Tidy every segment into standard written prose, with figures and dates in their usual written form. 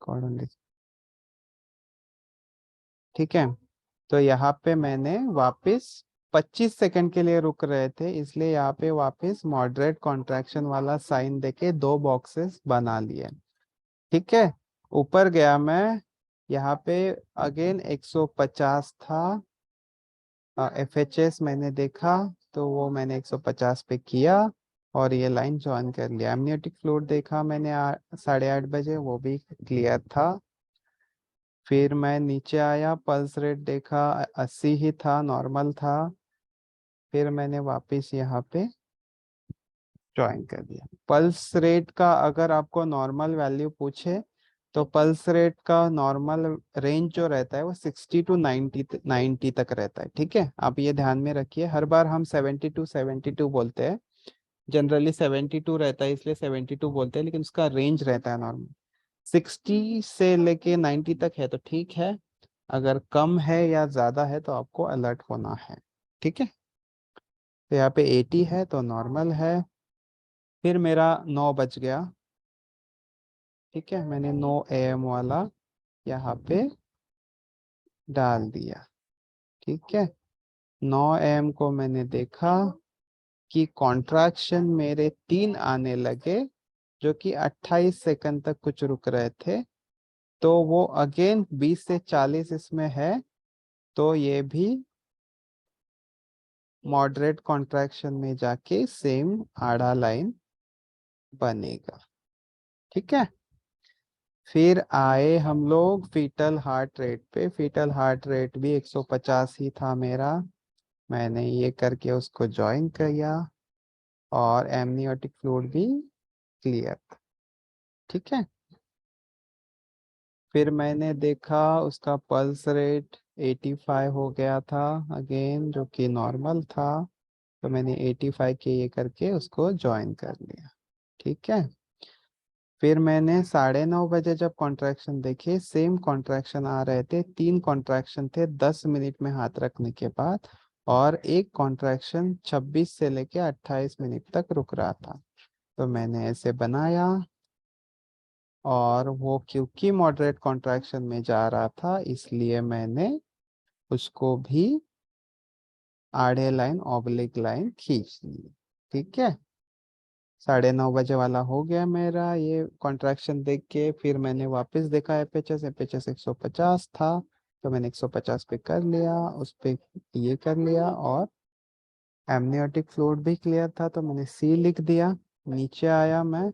Accordingly. ठीक है, तो यहाँ पे मैंने वापस 25 सेकंड के लिए रुक रहे थे, इसलिए यहाँ पे वापस मॉडरेट कॉन्ट्रैक्शन वाला साइन देके दो बॉक्सेस बना लिए। ठीक है, ऊपर गया मैं, यहाँ पे अगेन 150 था। एफएचएस मैंने देखा, तो वो मैंने 150 पे किया और ये लाइन ज्वाइन कर लिया। एमनियोटिक फ्लूइड देखा मैंने 8:30 बजे, वो भी क्लियर था। फिर मैं नीचे आया, पल्स रेट देखा, 80 ही था, नॉर्मल था। फिर मैंने वापस यहाँ पे ज्वाइन कर दिया। पल्स रेट का अगर आपको नॉर्मल वैल्यू पूछे, तो पल्स रेट का नॉर्मल रेंज जो रहता है वो 60 to 90 तक रहता है। ठीक है, आप ये ध्यान में रखिए। हर बार हम 72 बोलते हैं, जनरली 72 रहता है इसलिए 72 बोलते हैं, लेकिन उसका रेंज रहता है नॉर्मल 60 से लेके 90 तक है तो ठीक है। अगर कम है या ज्यादा है तो आपको अलर्ट होना है। ठीक है, तो यहाँ पे 80 है तो नॉर्मल है। फिर मेरा 9 बज गया। ठीक है, मैंने 9 AM वाला यहाँ पे डाल दिया। ठीक है, 9 AM को मैंने देखा कि कॉन्ट्रैक्शन मेरे 3 आने लगे, जो कि 28 सेकंड तक कुछ रुक रहे थे। तो वो अगेन 20 से 40 इसमें है, तो ये भी मॉडरेट कॉन्ट्रैक्शन में जाके सेम आड़ा लाइन बनेगा। ठीक है, फिर आए हम लोग फीटल हार्ट रेट पे। फीटल हार्ट रेट भी 150 ही था मेरा। मैंने ये करके उसको ज्वाइन किया और एमनियोटिक फ्लूइड भी क्लियर था। ठीक है, फिर मैंने देखा उसका पल्स रेट 85 हो गया था अगेन, जो कि नॉर्मल था। तो मैंने 85 के ये करके उसको ज्वाइन कर लिया। ठीक है, फिर मैंने 9:30 बजे जब कॉन्ट्रैक्शन देखे, सेम कॉन्ट्रैक्शन आ रहे थे। 3 कॉन्ट्रैक्शन थे 10 मिनट में हाथ रखने के बाद, और एक कॉन्ट्रैक्शन 26 से लेके 28 मिनट तक रुक रहा था। तो मैंने ऐसे बनाया, और वो क्योंकि मॉडरेट कॉन्ट्रैक्शन में जा रहा था इसलिए मैंने उसको भी आधे लाइन ऑब्लिक लाइन खींच ली। ठीक है, 9:30 बजे वाला हो गया मेरा ये कॉन्ट्रैक्शन देख के। फिर मैंने वापस देखा एपीएचएस, एपीएचएस 150 था, तो मैंने 150 पे कर लिया, उस पे ये कर लिया। और एमनियोटिक फ्लूइड भी क्लियर था, तो मैंने सी लिख दिया। नीचे आया मैं,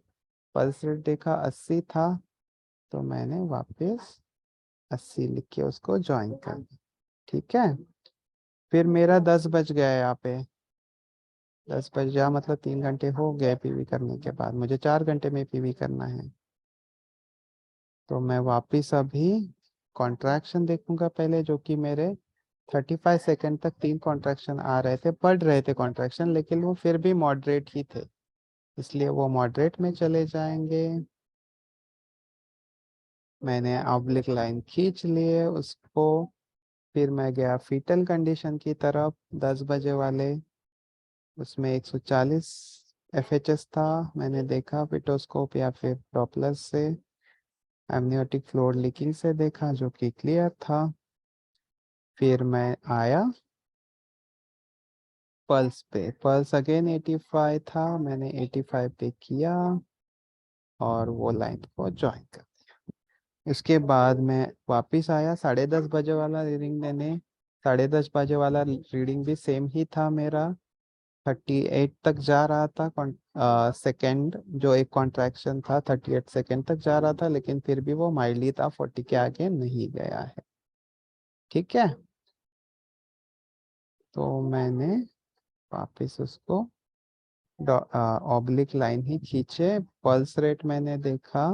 पल्स रेट देखा 80 था, तो मैंने वापस 80 लिख के उसको ज्वाइन कर दिया। ठीक है, फिर मेरा 10 बज गया यहाँ पे। 10 बज गया मतलब 3 घंटे हो गए पीवी करने के बाद, मुझे 4 घंटे में पीवी करना है। तो मैं वापिस अभी कॉन्ट्रैक्शन देखूंगा पहले, जो कि मेरे 35 सेकंड तक 3 कॉन्ट्रैक्शन आ रहे थे, बढ़ रहे थे कॉन्ट्रैक्शन, लेकिन वो फिर भी मॉडरेट ही थे, इसलिए वो मॉडरेट में चले जाएंगे। मैंने ऑब्लिक लाइन खींच लिए उसको। फिर मैं गया फीटल कंडीशन की तरफ, 10 बजे वाले। उसमें 140 एफएचएस था। मैंने देखा पिटोस्कोप या फिर डॉपलर से, एमनियोटिक फ्लूइड लीकिंग से देखा, जो कि क्लियर था। फिर मैं आया पल्स पे। पल्स अगेन 85 था, मैंने 85 पे किया और वो लाइन को ज्वाइन कर दिया। इसके बाद मैं वापिस आया 10:30 बजे वाला रीडिंग देने। 10:30 बजे वाला रीडिंग भी सेम ही था मेरा, 38 तक जा रहा था। सेकेंड जो एक कॉन्ट्रैक्शन था 38 सेकेंड तक जा रहा था, लेकिन फिर भी वो माइल्डली था, 40 के आगे नहीं गया है। ठीक है, तो मैंने वापस उसको ऑब्लिक लाइन ही खींचे। पल्स रेट मैंने देखा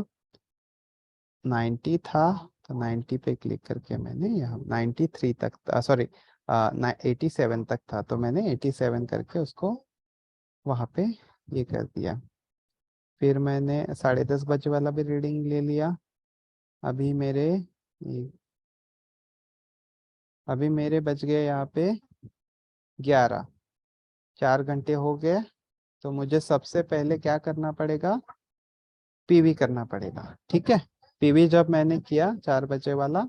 90 था, तो 90 पे क्लिक करके मैंने यहाँ 93 तक, सॉरी 87 तक था, तो मैंने 87 करके उसको वहाँ पे ये कर दिया। फिर मैंने 10:30 बजे वाला भी रीडिंग ले लिया। अभी मेरे अभी मेरे बज गए यहाँ पे 11, 4 घंटे हो गए। तो मुझे सबसे पहले क्या करना पड़ेगा, पीवी करना पड़ेगा। ठीक है, पीवी जब मैंने किया 4 बजे वाला,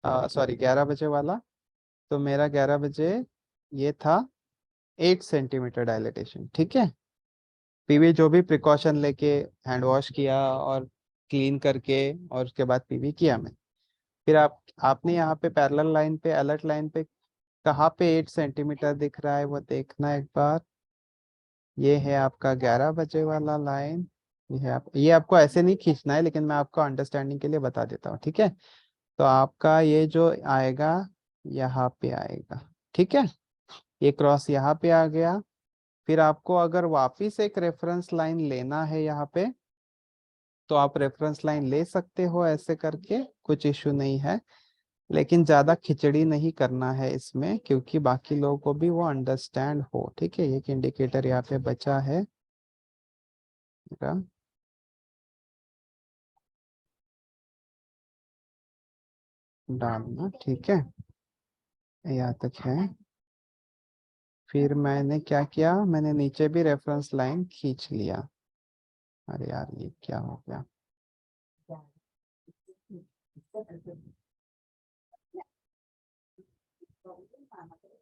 सॉरी 11 बजे वाला, तो मेरा 11 बजे ये था 8 सेंटीमीटर डायलिटेशन। ठीक है। पीवी जो भी प्रिकॉशन लेके हैंड वॉश किया और क्लीन करके और उसके बाद पीवी किया मैं। फिर आपने यहाँ पे पैरेलल लाइन पे, अलर्ट लाइन पे कहाँ पे 8 सेंटीमीटर दिख रहा है वो देखना एक बार। ये है आपका 11 बजे वाला लाइन। ये आपको ऐसे नहीं खींचना है, लेकिन मैं आपको अंडरस्टैंडिंग के लिए बता देता हूँ। ठीक है। तो आपका ये जो आएगा यहाँ पे आएगा। ठीक है। ये क्रॉस यहाँ पे आ गया। फिर आपको अगर वापिस एक रेफरेंस लाइन लेना है यहाँ पे, तो आप रेफरेंस लाइन ले सकते हो ऐसे करके, कुछ इशू नहीं है। लेकिन ज्यादा खिचड़ी नहीं करना है इसमें, क्योंकि बाकी लोगों को भी वो अंडरस्टैंड हो। ठीक है। एक इंडिकेटर यहाँ पे बचा है मेरा। डालना। ठीक है। यहाँ तक है। फिर मैंने क्या किया, मैंने नीचे भी रेफरेंस लाइन खींच लिया। अरे यार ये क्या हो गया।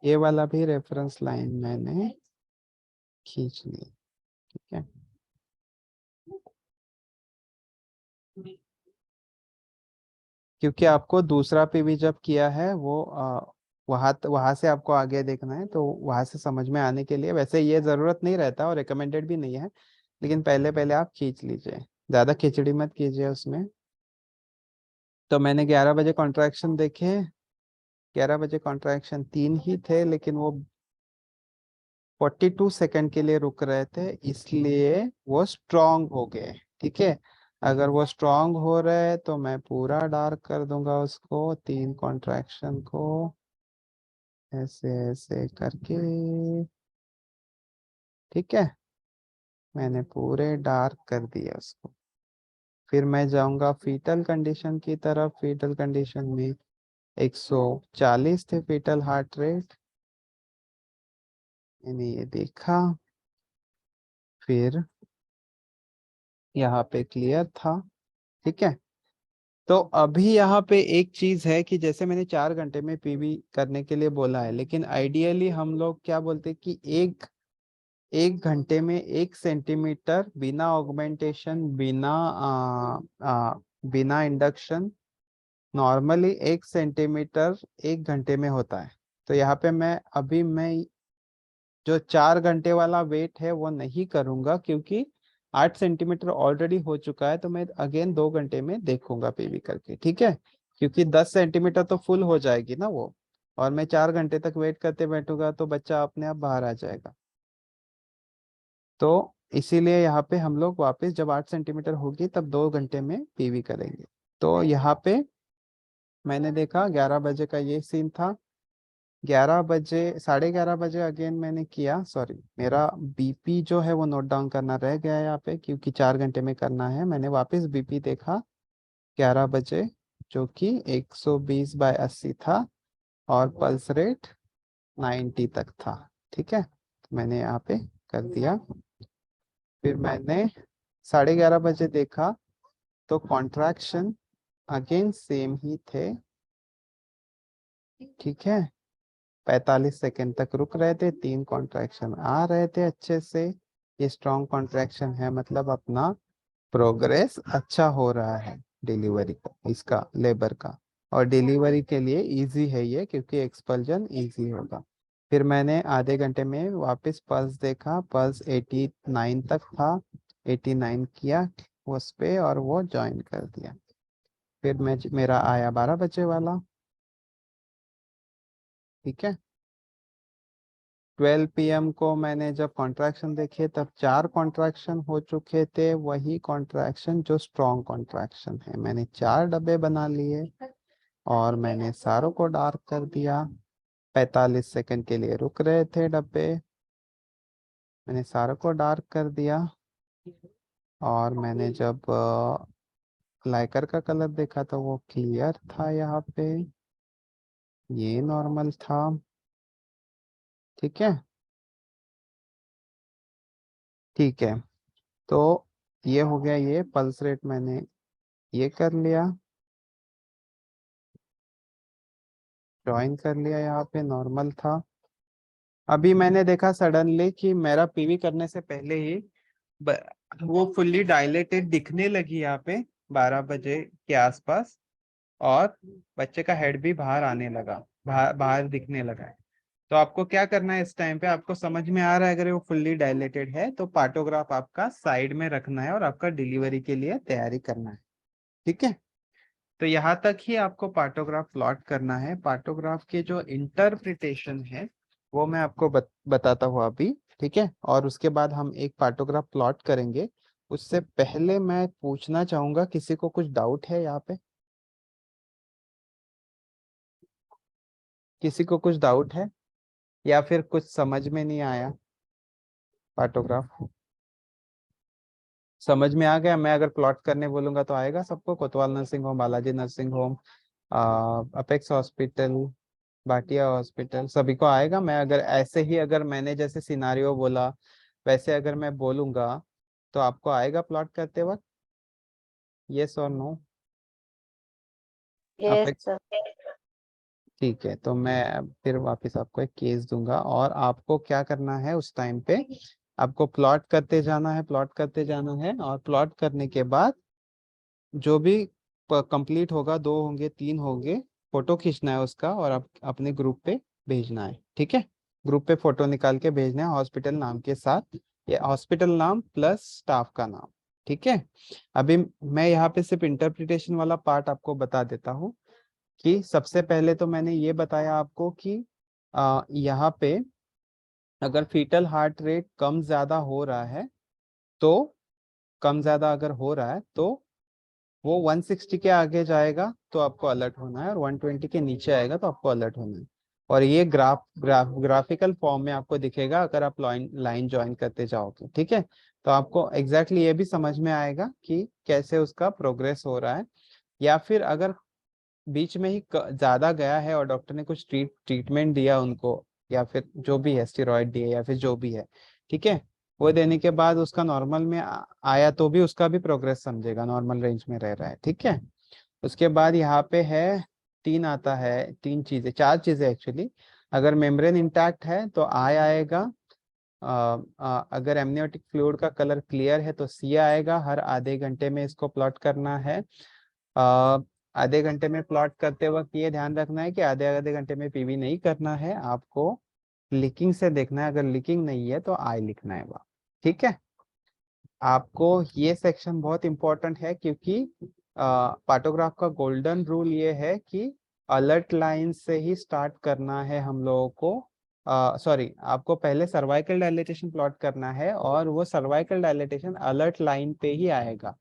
ये वाला भी रेफरेंस लाइन मैंने खींच ली। ठीक है। क्योंकि आपको दूसरा पीवी जब किया है वो वहां से आपको आगे देखना है, तो वहां से समझ में आने के लिए वैसे ये जरूरत नहीं रहता और रिकमेंडेड भी नहीं है, लेकिन पहले पहले आप खींच लीजिए, ज्यादा खिचड़ी मत कीजिए उसमें। तो मैंने 11 बजे कॉन्ट्रैक्शन देखे। 11 बजे कॉन्ट्रैक्शन 3 ही थे, लेकिन वो 42 सेकंड के लिए रुक रहे थे, इसलिए वो स्ट्रांग हो गए। ठीक है। अगर वो स्ट्रांग हो रहे तो मैं पूरा डार्क कर दूंगा उसको, 3 कॉन्ट्रैक्शन को ऐसे ऐसे करके। ठीक है। मैंने पूरे डार्क कर दिया उसको। फिर मैं जाऊंगा फीटल कंडीशन की तरफ। फीटल कंडीशन में 140 थे फीटल हार्ट रेट। मैंने ये देखा। फिर यहाँ पे क्लियर था। ठीक है। तो अभी यहाँ पे एक चीज है कि जैसे मैंने 4 घंटे में पीवी करने के लिए बोला है, लेकिन आइडियली हम लोग क्या बोलते हैं कि एक एक घंटे में 1 सेंटीमीटर बिना ऑगमेंटेशन, बिना इंडक्शन, नॉर्मली 1 सेंटीमीटर 1 घंटे में होता है। तो यहाँ पे मैं जो 4 घंटे वाला वेट है वो नहीं करूंगा, क्योंकि 8 सेंटीमीटर ऑलरेडी हो चुका है। तो मैं अगेन 2 घंटे में देखूंगा पीवी करके। ठीक है। क्योंकि 10 सेंटीमीटर तो फुल हो जाएगी ना वो, और मैं 4 घंटे तक वेट करते बैठूंगा तो बच्चा अपने आप बाहर आ जाएगा। तो इसीलिए यहाँ पे हम लोग वापस जब 8 सेंटीमीटर होगी तब 2 घंटे में पीवी करेंगे। तो यहाँ पे मैंने देखा 11 बजे का ये सीन था। 11 बजे, 11:30 बजे अगेन मैंने किया। सॉरी, मेरा बीपी जो है वो नोट डाउन करना रह गया है यहाँ पे, क्योंकि 4 घंटे में करना है। मैंने वापस बीपी देखा 11 बजे, जो कि 120/80 था, और पल्स रेट 90 तक था। ठीक है। तो मैंने यहाँ पे कर दिया। फिर मैंने 11:30 बजे देखा, तो कॉन्ट्रैक्शन अगेन सेम ही थे। ठीक है। 45 सेकंड तक रुक रहे थे, 3 कॉन्ट्रैक्शन आ रहे थे अच्छे से। ये स्ट्रॉन्ग कॉन्ट्रैक्शन है, मतलब अपना प्रोग्रेस अच्छा हो रहा है डिलीवरी का, इसका लेबर का। और डिलीवरी के लिए इजी है ये, क्योंकि एक्सपल्जन इजी होगा। फिर मैंने आधे घंटे में वापस पल्स देखा, पल्स 89 तक था। 89 किया उस पे और वो ज्वाइन कर दिया। फिर मेरा आया 12 बजे वाला। ठीक है। 12 PM को मैंने जब कॉन्ट्रैक्शन देखे तब 4 कॉन्ट्रैक्शन हो चुके थे, वही कॉन्ट्रैक्शन जो स्ट्रॉन्ग कॉन्ट्रैक्शन है। मैंने 4 डब्बे बना लिए और मैंने सारों को डार्क कर दिया। 45 सेकंड के लिए रुक रहे थे डब्बे, मैंने सारों को डार्क कर दिया। और मैंने जब लाइकर का कलर देखा तो वो क्लियर था यहाँ पे, ये नॉर्मल था। ठीक है। ठीक है। तो ये हो गया, ये पल्स रेट मैंने ये कर लिया, ज्वाइन कर लिया, यहाँ पे नॉर्मल था। अभी मैंने देखा सडनली कि मेरा पीवी करने से पहले ही ब, वो फुल्ली डायलेटेड दिखने लगी यहाँ पे 12 बजे के आसपास, और बच्चे का हेड भी बाहर आने लगा, बाहर दिखने लगा है। तो आपको क्या करना है इस टाइम पे, आपको समझ में आ रहा है अगर वो फुल्ली डायलेटेड है तो पार्टोग्राफ आपका साइड में रखना है और आपका डिलीवरी के लिए तैयारी करना है। ठीक है, तो यहाँ तक ही आपको पार्टोग्राफ प्लॉट करना है। पार्टोग्राफ के जो इंटरप्रिटेशन है वो मैं आपको बताता हूँ अभी। ठीक है, और उसके बाद हम एक पार्टोग्राफ प्लॉट करेंगे। उससे पहले मैं पूछना चाहूंगा, किसी को कुछ डाउट है यहाँ पे? किसी को कुछ डाउट है या फिर कुछ समझ में नहीं आया? पार्टोग्राफ समझ में आ गया? मैं अगर प्लॉट करने बोलूंगा तो आएगा सबको? कोतवाल nursing home, Balaji nursing home, apex hospital, Bhatia hospital, सभी को आएगा? मैं अगर ऐसे ही, अगर मैंने जैसे सिनारियो बोला वैसे अगर मैं बोलूंगा तो आपको आएगा प्लॉट करते वक्त? यस और नो? Yes apex, sir. ठीक है, तो मैं फिर वापस आपको एक केस दूंगा और आपको क्या करना है उस टाइम पे, आपको प्लॉट करते जाना है, प्लॉट करते जाना है, और प्लॉट करने के बाद जो भी कंप्लीट होगा, 2 होंगे 3 होंगे, फोटो खींचना है उसका और आप अपने ग्रुप पे भेजना है। ठीक है, ग्रुप पे फोटो निकाल के भेजना है हॉस्पिटल नाम के साथ, ये हॉस्पिटल नाम प्लस स्टाफ का नाम। ठीक है, अभी मैं यहाँ पे सिर्फ इंटरप्रिटेशन वाला पार्ट आपको बता देता हूँ कि सबसे पहले तो मैंने ये बताया आपको कि यहाँ पे अगर फीटल हार्ट रेट कम ज्यादा हो रहा है तो, कम ज्यादा अगर हो रहा है तो वो 160 के आगे जाएगा तो आपको अलर्ट होना है, और 120 के नीचे आएगा तो आपको अलर्ट होना है। और ये ग्राफिकल फॉर्म में आपको दिखेगा अगर आप लाइन लाइन ज्वाइन करते जाओगे। ठीक है, तो आपको एग्जैक्टली ये भी समझ में आएगा कि कैसे उसका प्रोग्रेस हो रहा है। या फिर अगर बीच में ही ज्यादा गया है और डॉक्टर ने कुछ ट्रीटमेंट दिया उनको, या फिर जो भी है स्टेरॉइड दिए या फिर जो भी है, ठीक है, वो देने के बाद उसका नॉर्मल में आया तो भी उसका भी प्रोग्रेस समझेगा, नॉर्मल रेंज में रह रहा है। ठीक है, उसके बाद यहाँ पे है, तीन आता है, तीन चीजें, चार चीजें एक्चुअली। अगर मेम्ब्रेन इंटैक्ट है तो आई आएगा, अगर एमनियोटिक फ्लूइड का कलर क्लियर है तो सी आएगा। हर आधे घंटे में इसको प्लॉट करना है। आधे घंटे में प्लॉट करते वक्त ये ध्यान रखना है कि आधे आधे घंटे में पीवी नहीं करना है आपको, लिकिंग से देखना है, अगर लिकिंग नहीं है तो आई लिखना है वहाँ। ठीक है, आपको ये सेक्शन बहुत इंपॉर्टेंट है क्योंकि पार्टोग्राफ का गोल्डन रूल ये है कि अलर्ट लाइन से ही स्टार्ट करना है हम लोगों को। सॉरी, आपको पहले सर्वाइकल डायलेटेशन प्लॉट करना है और वो सर्वाइकल डायलेटेशन अलर्ट लाइन पे ही आएगा।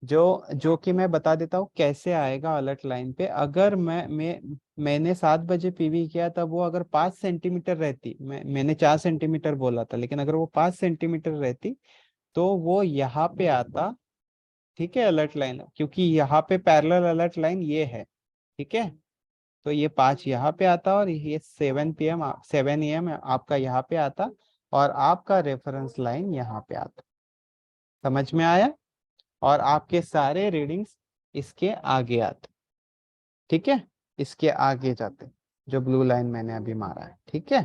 जो कि मैं बता देता हूँ कैसे आएगा अलर्ट लाइन पे। अगर मैंने 7 बजे पीवी किया तब वो अगर 5 सेंटीमीटर रहती, मैंने 4 सेंटीमीटर बोला था, लेकिन अगर वो 5 सेंटीमीटर रहती तो वो यहाँ पे आता। ठीक है, अलर्ट लाइन, क्योंकि यहाँ पे पैरेलल अलर्ट लाइन ये है। ठीक है, तो ये 5 यहाँ पे आता और ये 7 PM 7 AM आपका यहाँ पे आता, और आपका रेफरेंस लाइन यहाँ पे आता। समझ में आया? और आपके सारे रीडिंग्स इसके आगे आते। ठीक है, इसके आगे जाते, जो ब्लू लाइन मैंने अभी मारा है। ठीक है,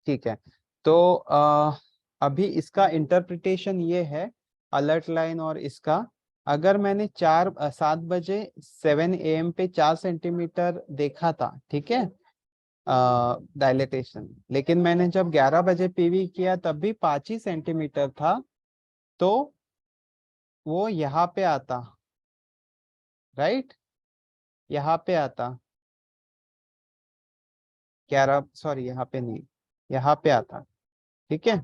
ठीक है, तो अभी इसका इंटरप्रिटेशन ये है, अलर्ट लाइन और इसका, अगर मैंने 7 बजे 7 AM पे 4 सेंटीमीटर देखा था, ठीक है, डायलेटेशन, लेकिन मैंने जब 11 बजे पीवी किया तब भी 5 ही सेंटीमीटर था, तो वो यहाँ पे आता, राइट, यहाँ पे आता, 11, सॉरी यहाँ पे नहीं, यहाँ पे आता। ठीक है,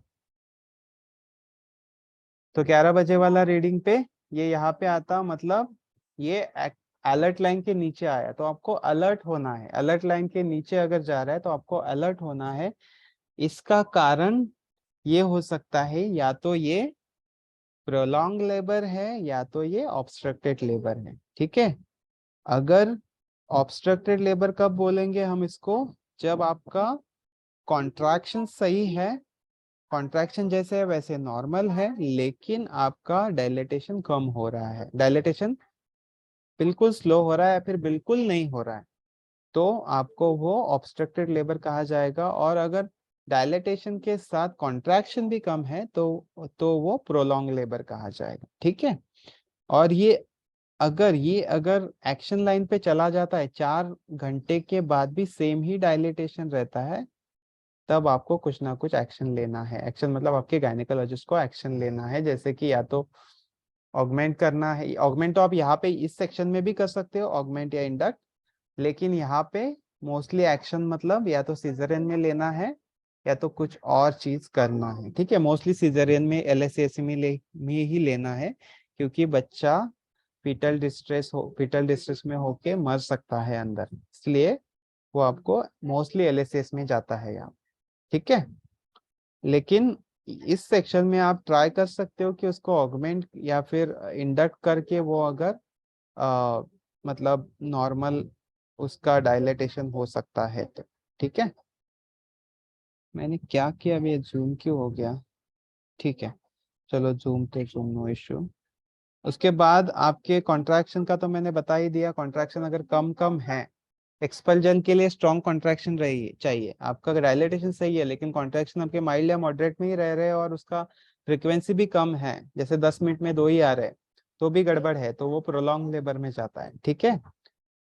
तो 11 बजे वाला रीडिंग पे ये यहाँ पे आता, मतलब ये अलर्ट लाइन के नीचे आया तो आपको अलर्ट होना है। अलर्ट लाइन के नीचे अगर जा रहा है तो आपको अलर्ट होना है। इसका कारण ये हो सकता है, या तो ये प्रोलॉन्ग लेबर है या तो ये ऑब्स्ट्रक्टेड लेबर है। ठीक है, अगर ऑब्स्ट्रक्टेड लेबर कब बोलेंगे हम इसको, जब आपका कॉन्ट्रैक्शन सही है कॉन्ट्रैक्शन जैसे है वैसे नॉर्मल है, लेकिन आपका डायलेटेशन कम हो रहा है, डायलेटेशन बिल्कुल स्लो हो रहा है या फिर बिल्कुल नहीं हो रहा है, तो आपको वो ऑब्स्ट्रक्टेड लेबर कहा जाएगा। और अगर डायलेटेशन के साथ कॉन्ट्रैक्शन भी कम है तो वो प्रोलॉन्ग लेबर कहा जाएगा। ठीक है। और ये अगर एक्शन लाइन पे चला जाता है, 4 घंटे के बाद भी सेम ही डायलिटेशन रहता है, तब आपको कुछ ना कुछ एक्शन लेना है। एक्शन मतलब आपके गायनेकोलॉजिस्ट को एक्शन लेना है, जैसे कि या तो ऑगमेंट करना है। ऑगमेंट तो आप यहाँ पे इस सेक्शन में भी कर सकते हो, ऑगमेंट या इंडक्ट, लेकिन यहाँ पे मोस्टली एक्शन मतलब या तो सिजेरियन में लेना है या तो कुछ और चीज करना है। ठीक है, मोस्टली सिजेरियन में LSAC में ही लेना है, क्योंकि बच्चा फीटल डिस्ट्रेस में होके मर सकता है अंदर, इसलिए वो आपको मोस्टली LSAS में जाता है यहाँ। ठीक है, लेकिन इस सेक्शन में आप ट्राई कर सकते हो कि उसको ऑगमेंट या फिर इंडक्ट करके वो अगर आ, मतलब नॉर्मल उसका डायलेटेशन हो सकता है तो। ठीक है, मैंने क्या किया, अभी जूम क्यों हो गया। ठीक है, चलो जूम तो जूम, नो इश्यू। उसके बाद आपके कॉन्ट्रैक्शन का तो मैंने बता ही दिया। कॉन्ट्रैक्शन अगर कम कम है, एक्सपल्जन के लिए स्ट्रॉन्ग कॉन्ट्रैक्शन रही चाहिए। आपका डायलेटेशन सही है लेकिन कॉन्ट्रैक्शन आपके माइल्ड या मॉडरेट में ही रह रहे हैं और उसका फ्रिक्वेंसी भी कम है, जैसे 10 मिनट में 2 ही आ रहे हैं, तो भी गड़बड़ है, तो वो प्रोलॉन्ग लेबर में जाता है। ठीक है,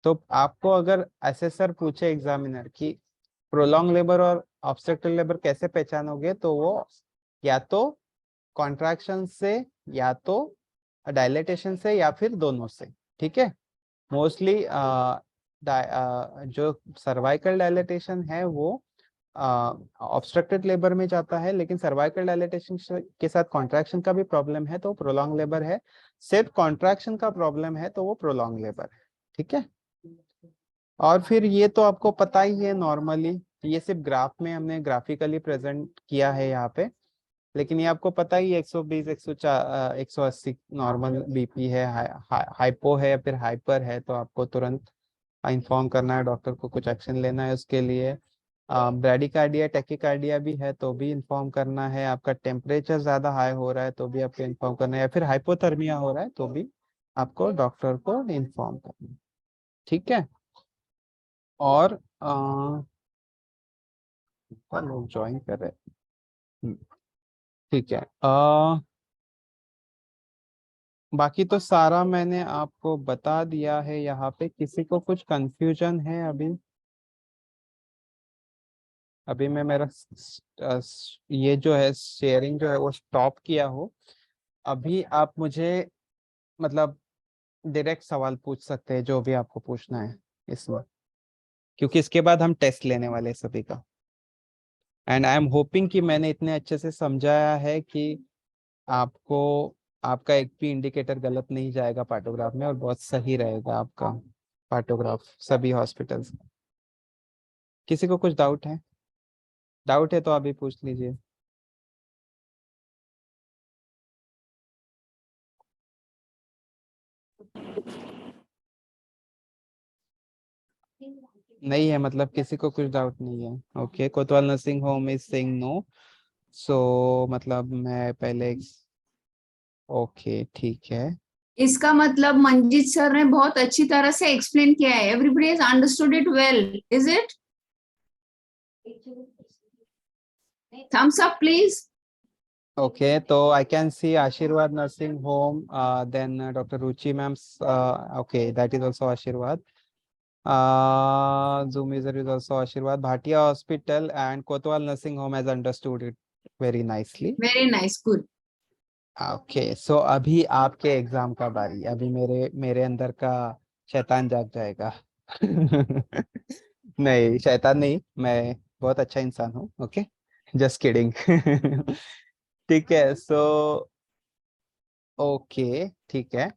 तो आपको अगर असेसर पूछे एग्जामिनर की प्रोलॉन्ग लेबर और ऑब्स्ट्रक्टिव लेबर कैसे पहचानोगे, तो वो या तो कॉन्ट्रैक्शन से, या तो डायलेटेशन से, या फिर दोनों से। ठीक है, मोस्टली जो सर्वाइकल डायलेटेशन है वो ऑब्स्ट्रक्टेड लेबर में जाता है, लेकिन सर्वाइकल डायलेटेशन के साथ कॉन्ट्रैक्शन का भी प्रॉब्लम है तो प्रोलॉन्ग लेबर है। सिर्फ कॉन्ट्रैक्शन का प्रॉब्लम है तो वो प्रोलॉन्ग लेबर है। ठीक है, और फिर ये तो आपको पता ही है नॉर्मली, ये सिर्फ ग्राफ में हमने ग्राफिकली प्रेजेंट किया है यहाँ पे, लेकिन ये आपको पता ही है 120 180 नॉर्मल बीपी है, हाइपो है या फिर हाइपर है, तो आपको तुरंत इन्फॉर्म करना है डॉक्टर को, कुछ एक्शन लेना है उसके लिए। ब्रैडिकार्डिया टैकीकार्डिया भी है तो भी इन्फॉर्म करना है। आपका टेम्परेचर ज़्यादा हाई हो रहा है तो भी आपको इन्फॉर्म करना है, या फिर हाइपोथर्मिया हो रहा है तो भी आपको डॉक्टर को इन्फॉर्म करना है। ठीक है, और लोग ज्वाइन कर रहे हैं। ठीक है, बाकी तो सारा मैंने आपको बता दिया है। यहाँ पे किसी को कुछ कंफ्यूजन है अभी? अभी मैं मेरा ये जो है शेयरिंग जो है वो स्टॉप किया हो। अभी आप मुझे मतलब डायरेक्ट सवाल पूछ सकते हैं, जो भी आपको पूछना है इसमें, क्योंकि इसके बाद हम टेस्ट लेने वाले हैं सभी का। एंड आई एम होपिंग कि मैंने इतने अच्छे से समझाया है कि आपको आपका एक भी इंडिकेटर गलत नहीं जाएगा पार्टोग्राफ में, और बहुत सही रहेगा आपका पार्टोग्राफ सभी हॉस्पिटल्स। किसी को कुछ डाउट है तो अभी पूछ लीजिए। नहीं है मतलब किसी को कुछ डाउट नहीं है? Okay, Kotwal nursing home is saying no, so मतलब मैं पहले, ओके ठीक है। इसका मतलब मंजीत सर ने बहुत अच्छी तरह से एक्सप्लेन किया है। Everybody has understood it well, is it? Thumbs up please. Okay, तो I can see Ashirwad nursing home, then doctor Ruchi ma'am, okay that is also Ashirwad, Zoom user is also Ashirwad. Bhatia Hospital and Kotwal Nursing Home has understood it very nicely. Very nice, good. Okay, so अभी आपके exam का बारी, अभी मेरे मेरे अंदर का शैतान जाग जाएगा। नहीं, शैतान नहीं, मैं बहुत अच्छा इंसान हूँ। Okay, just kidding. ठीक है, सो ओके ठीक है,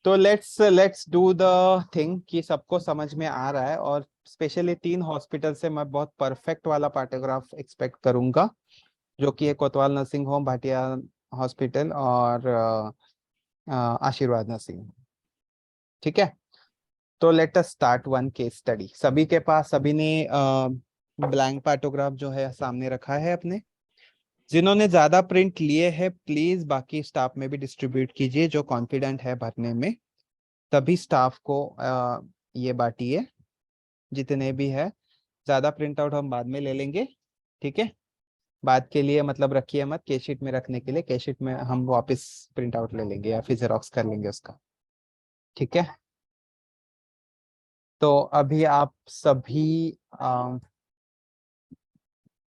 तो लेट्स डू द थिंग कि सबको समझ में आ रहा है, और स्पेशली 3 हॉस्पिटल से मैं बहुत परफेक्ट वाला पार्टोग्राफ एक्सपेक्ट करूंगा, जो कि है कोतवाल नर्सिंग होम, भाटिया हॉस्पिटल और आशीर्वाद नर्सिंग। ठीक है, तो let us start one case study. सभी के पास, सभी ने ब्लैंक पार्टोग्राफ जो है सामने रखा है अपने? जिन्होंने ज्यादा प्रिंट लिए हैं प्लीज बाकी स्टाफ में भी डिस्ट्रीब्यूट कीजिए, जो कॉन्फिडेंट है भरने में तभी स्टाफ को ये बांटिए जितने भी है। ज्यादा प्रिंट आउट हम बाद में ले लेंगे, ठीक है। बाद के लिए मतलब रखिए मत, केशीट में रखने के लिए, केशीट में हम वापस प्रिंट आउट ले लेंगे या फिर जेरोक्स कर लेंगे उसका, ठीक है। तो अभी आप सभी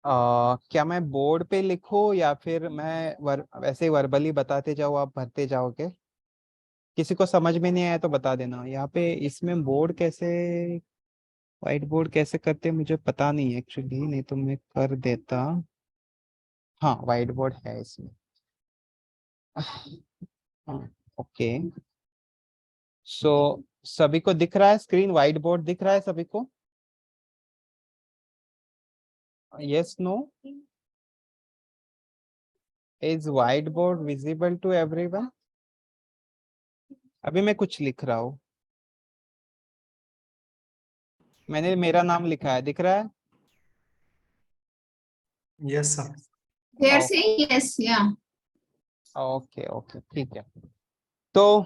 क्या मैं बोर्ड पे लिखूं या फिर मैं वैसे ही वर्बली बताते जाओ, आप भरते जाओगे? किसी को समझ में नहीं आया तो बता देना। यहाँ पे इसमें बोर्ड कैसे, व्हाइट बोर्ड कैसे करते हैं मुझे पता नहीं एक्चुअली, नहीं तो मैं कर देता। हाँ व्हाइट बोर्ड है इसमें। ओके, सो सभी को दिख रहा है स्क्रीन, व्हाइट बोर्ड दिख रहा है सभी को? Yes no? Is white board visible to everyone? अभी मैं कुछ लिख रहा हूँ, मैंने मेरा नाम लिखा है, दिख रहा है? Yes, sir. They are ओ- saying yes, yeah. Okay okay ठीक है। तो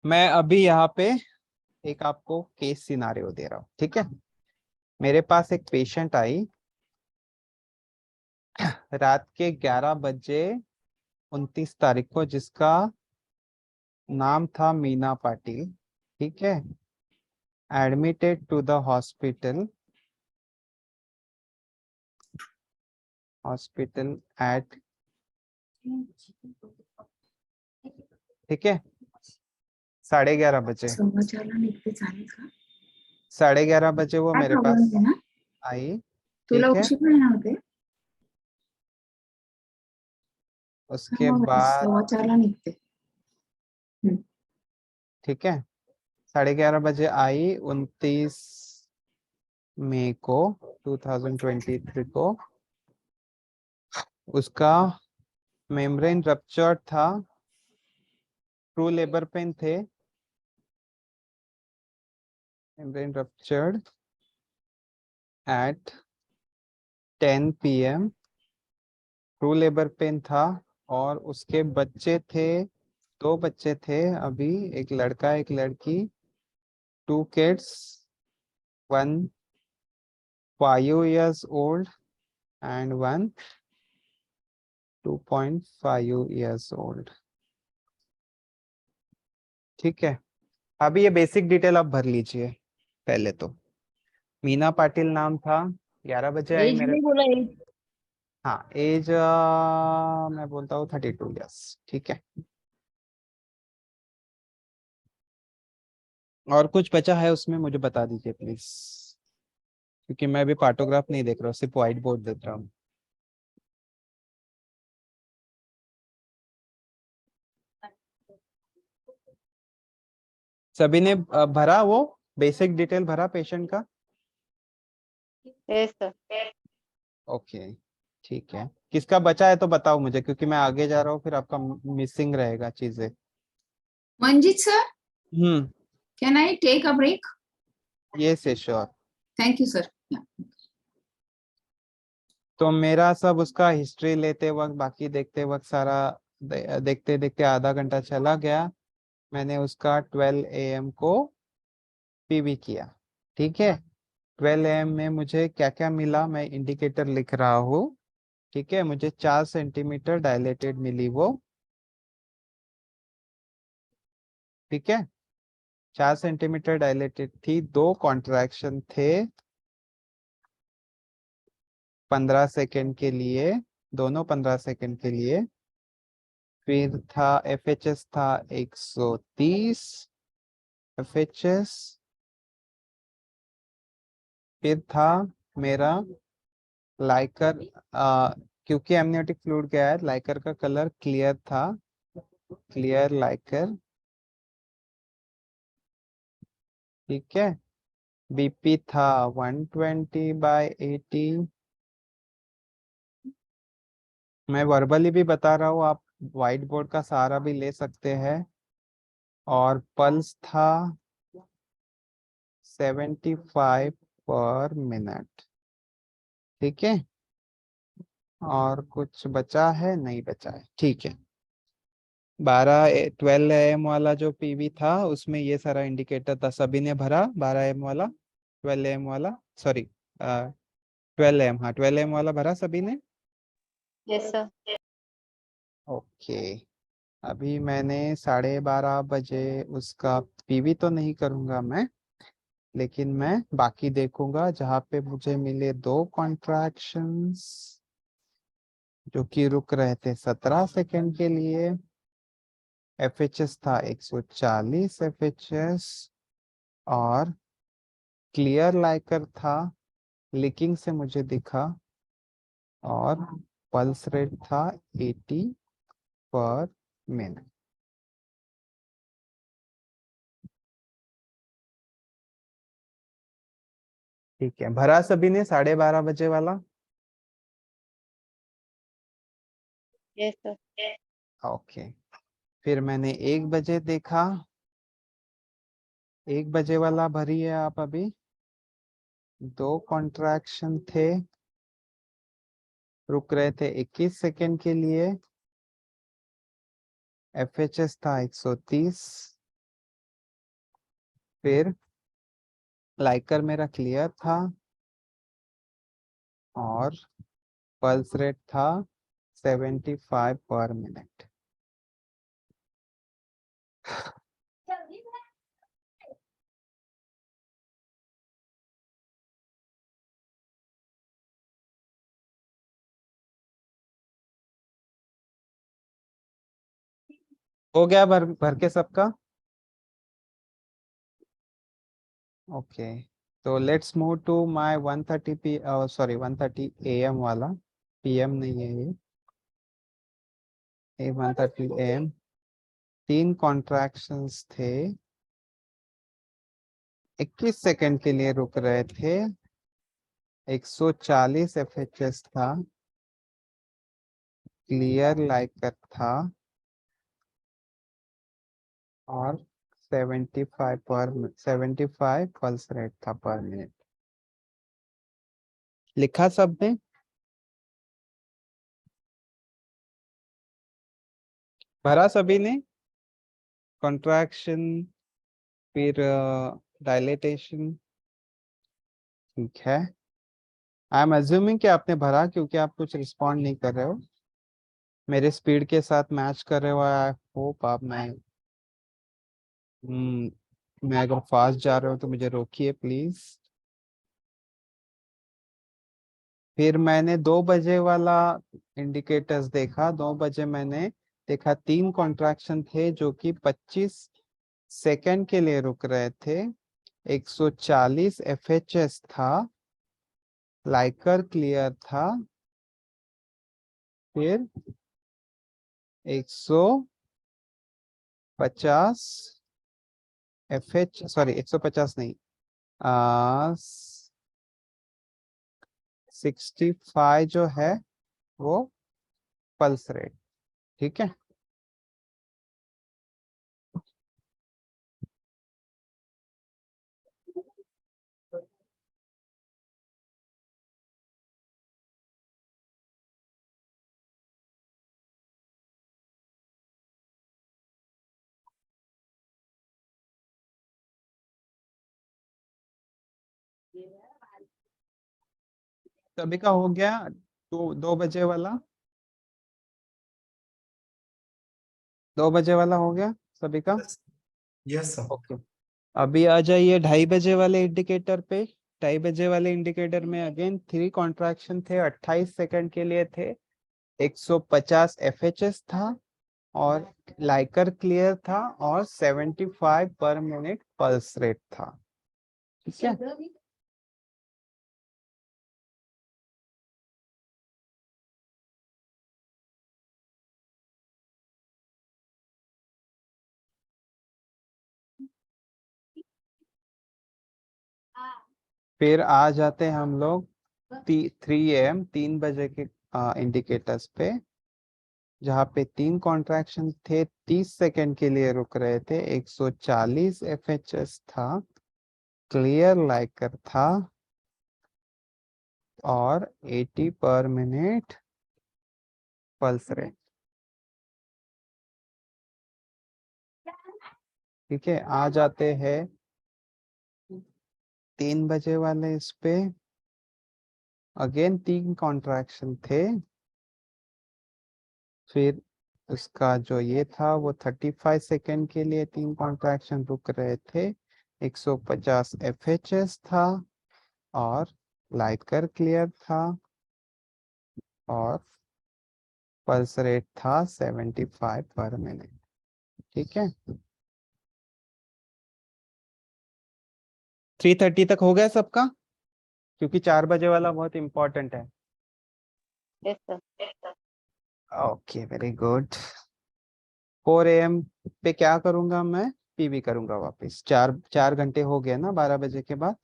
मैं अभी यहाँ पे एक आपको केस सिनारियो दे रहा हूँ, ठीक है। मेरे पास एक पेशेंट आई रात के 11 बजे 29 तारीख को, जिसका नाम था मीना पाटिल, ठीक है। Admitted to the hospital at, ठीक है, 11:30 बजे। समाचारला निघते चालेल का? 11:30 बजे वो काय मेरे प्रॉब्लेम पास आहे ना? आई, तुला ठीक है। उशीर नाही ना होते? उसके हो, बाद, 4:15 निघते. ठीक है, 11:30 बजे आई 29 मई को 2023 को। उसका मेम्ब्रेन रप्चर्ड था, ट्रू लेबर पेन थे, membrane ruptured at 10 PM, true labour pain था। और उसके बच्चे थे, 2 बच्चे थे अभी, एक लड़का एक लड़की, 2 kids, 1 5 years old and 1 2.5 years old, ठीक है। अभी ये बेसिक डिटेल आप भर लीजिए पहले तो। मीना पाटिल नाम था, 11 बजे आई एज मेरे। नहीं बोला एज। हाँ एज मैं बोलता हूँ 32 years, ठीक है। और कुछ बचा है उसमें मुझे बता दीजिए प्लीज, क्योंकि मैं अभी पार्टोग्राफ नहीं देख रहा हूँ, सिर्फ व्हाइट बोर्ड देख रहा हूँ। सभी ने भरा वो बेसिक डिटेल भरा पेशेंट का? Yes sir. ओके ठीक है। किसका बचा है तो बताओ मुझे, क्योंकि मैं आगे जा रहा हूँ, फिर आपका मिसिंग रहेगा चीजें। Manjit sir, hmm, can I take a break? ये से sure. Thank you, sir. Yeah. तो मेरा सब उसका हिस्ट्री लेते वक्त, बाकी देखते वक्त सारा देखते देखते आधा घंटा चला गया। मैंने उसका 12 AM को पीवी किया, ठीक है। 12 AM में मुझे क्या क्या मिला मैं इंडिकेटर लिख रहा हूँ, ठीक है। मुझे 4 सेंटीमीटर डायलेटेड मिली वो, ठीक है। 4 सेंटीमीटर डायलेटेड थी, 2 कॉन्ट्रैक्शन थे 15 सेकेंड के लिए, दोनों 15 सेकेंड के लिए। फिर था FHS था 130 FHS। फिर था मेरा लाइकर, क्योंकि एमनियोटिक फ्लूइड गया है, लाइकर का कलर क्लियर था, क्लियर लाइकर, ठीक है। बीपी था 120/80। मैं वर्बली भी बता रहा हूँ, आप व्हाइट बोर्ड का सहारा भी ले सकते हैं। और पल्स था 75 पर मिनट, ठीक है। और कुछ बचा है? नहीं बचा है, ठीक है। 12 AM वाला जो पीवी था उसमें ये सारा इंडिकेटर था, सभी ने भरा 12 AM वाला, 12 AM वाला, सॉरी 12 AM, हाँ 12 AM वाला भरा सभी ने। Yes, sir. ओके, अभी मैंने 12:30 बजे उसका पीवी तो नहीं करूंगा मैं, लेकिन मैं बाकी देखूंगा जहाँ पे मुझे मिले 2 कॉन्ट्रैक्शंस जो कि रुक रहे थे 17 सेकेंड के लिए। एफएचएस था 140 एफएचएस, और क्लियर लाइकर था, लीकिंग से मुझे दिखा, और पल्स रेट था 80 पर मिनट। ठीक है, भरा सभी ने 12:30 बजे वाला? Yes, sir. ओके, फिर मैंने 1 बजे देखा, 1 बजे वाला भरी है आप अभी। 2 कॉन्ट्रैक्शन थे, रुक रहे थे 21 सेकेंड के लिए। एफएचएस था 130। फिर लाइकर मेरा क्लियर था, और पल्स रेट था 75 पर मिनट। हो गया भर भर के सबका? ओके, तो let's move to my 130 sorry 130 AM वाला, पीएम नहीं है ये 130 AM। 3 कॉन्ट्रैक्शंस थे, 21 सेकेंड के लिए रुक रहे थे, 140 एफएचएस था, क्लियर लाइकर था, और 75 पल्स रेट था पर मिनट। लिखा सबने? भरा सभी ने? कॉन्ट्रैक्शन, फिर डायलेटेशन, ठीक है। आई एम अज्यूमिंग कि आपने भरा, क्योंकि आप कुछ रिस्पॉन्ड नहीं कर रहे हो, मेरे स्पीड के साथ मैच कर रहे हो। आई होप आप मैं अगर फास्ट जा रहे हो तो मुझे रोकिए प्लीज। फिर मैंने 2 बजे वाला इंडिकेटर्स देखा। 2 बजे मैंने देखा 3 कॉन्ट्रैक्शन थे जो कि 25 सेकेंड के लिए रुक रहे थे। 140 एफएचएस था, लाइकर क्लियर था, फिर 150 एफएच, सॉरी 150 नहीं, आ 65 जो है वो पल्स रेट, ठीक है। सभी का हो गया? तो 2 बजे वाला, 2 बजे वाला हो गया सभी का? Yes sir. ओके, अभी आ जाइए 2:30 बजे वाले इंडिकेटर पे। 2:30 बजे वाले इंडिकेटर में अगेन 3 कॉन्ट्रैक्शन थे, 28 सेकंड के लिए थे, 150 एफएचएस था, और लाइकर क्लियर था, और 75 पर मिनट पल्स रेट था, ठीक है। फिर आ जाते हैं हम लोग 3 AM, 3 बजे के इंडिकेटर्स पे, जहाँ पे 3 कॉन्ट्रैक्शन थे, 30 सेकंड के लिए रुक रहे थे, 140 एफएचएस था, क्लियर लाइकर था, और 80 पर मिनट पल्स रेट। ठीक है, आ जाते हैं 3 बजे वाले इस पे। अगेन 3 कॉन्ट्रैक्शन थे, फिर उसका जो ये था वो 35 सेकेंड के लिए 3 कॉन्ट्रैक्शन रुक रहे थे, 150 एफएचएस था और लाइट कर क्लियर था और पल्स रेट था 75 पर मिनट। ठीक है, 3:30 तक हो गया सबका, क्योंकि 4 बजे वाला बहुत इंपॉर्टेंट है। Yes, sir. Okay, very good. 4 AM पे क्या करूंगा मैं? पीवी करूंगा वापस। 4 घंटे हो गए ना 12 बजे के बाद,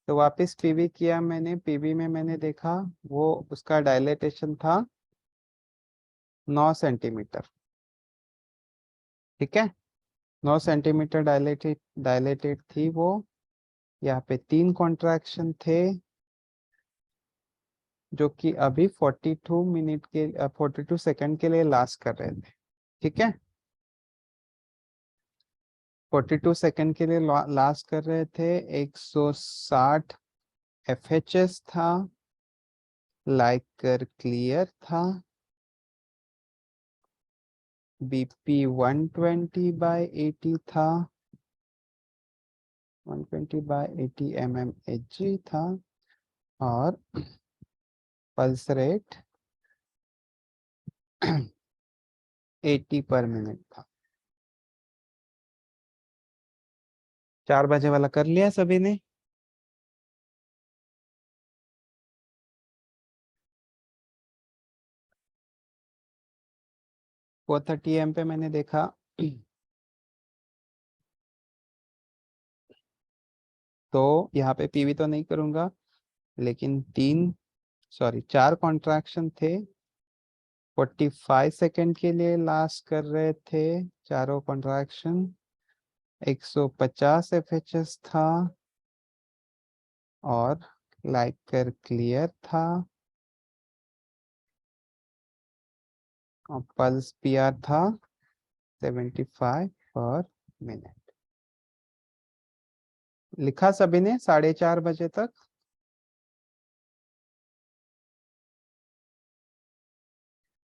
तो वापस पीवी किया मैंने। पीवी में मैंने देखा वो उसका डायलेटेशन था 9 सेंटीमीटर। ठीक है, 9 सेंटीमीटर डायलेटेड डायलेटेड थी वो। यहाँ पे 3 कॉन्ट्रैक्शन थे जो कि अभी 42 मिनट के 42 सेकंड के लिए लास्ट कर रहे थे। ठीक है, 42 सेकंड के लिए लास्ट कर रहे थे। 160 एफएचएस था, लाइक कर क्लियर था, बीपी 120/80 था, 120/80 mmHg था और पल्स रेट 80 पर मिनट था। 4 बजे वाला कर लिया सभी ने? वो 30 AM पे मैंने देखा तो यहाँ पे पीवी तो नहीं करूंगा, लेकिन 4 कॉन्ट्रैक्शन थे, 45 सेकंड के लिए लास्ट कर रहे थे चारों कॉन्ट्रैक्शन। 150 एफएचएस था और लाइक कर क्लियर था और पल्स पीआर था 75 पर मिनट। लिखा सभी ने 4:30 बजे तक?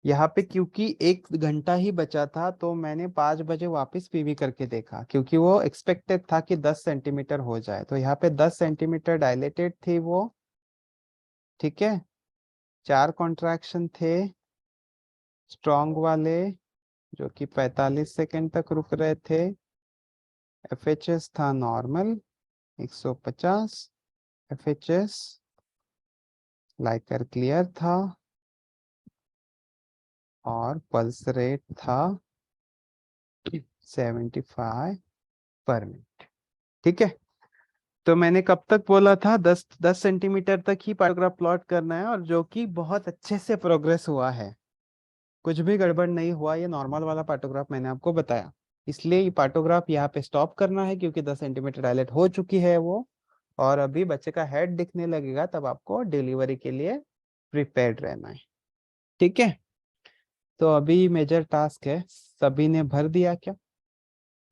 यहाँ पे क्योंकि 1 घंटा ही बचा था तो मैंने 5 बजे वापस पीवी करके देखा, क्योंकि वो एक्सपेक्टेड था कि 10 सेंटीमीटर हो जाए, तो यहाँ पे 10 सेंटीमीटर डायलेटेड थी वो। ठीक है, 4 कॉन्ट्रैक्शन थे स्ट्रॉन्ग वाले जो कि 45 सेकंड तक रुक रहे थे। एफएचएस था नॉर्मल 150 एफएचएस, लाइकर क्लियर था और पल्स रेट था 75 पर मिनट। ठीक है, तो मैंने कब तक बोला था? 10 सेंटीमीटर तक ही पैराग्राफ प्लॉट करना है, और जो कि बहुत अच्छे से प्रोग्रेस हुआ है, कुछ भी गड़बड़ नहीं हुआ। ये नॉर्मल वाला पैटोग्राफ मैंने आपको बताया, इसलिए ये पैटोग्राफ यहाँ पे स्टॉप करना है, क्योंकि 10 सेंटीमीटर डायलेट हो चुकी है वो, और अभी बच्चे का हेड दिखने लगेगा, तब आपको डिलीवरी के लिए प्रिपेयर्ड रहना है। ठीक है, तो अभी मेजर टास्क है, सभी ने भर दिया क्या?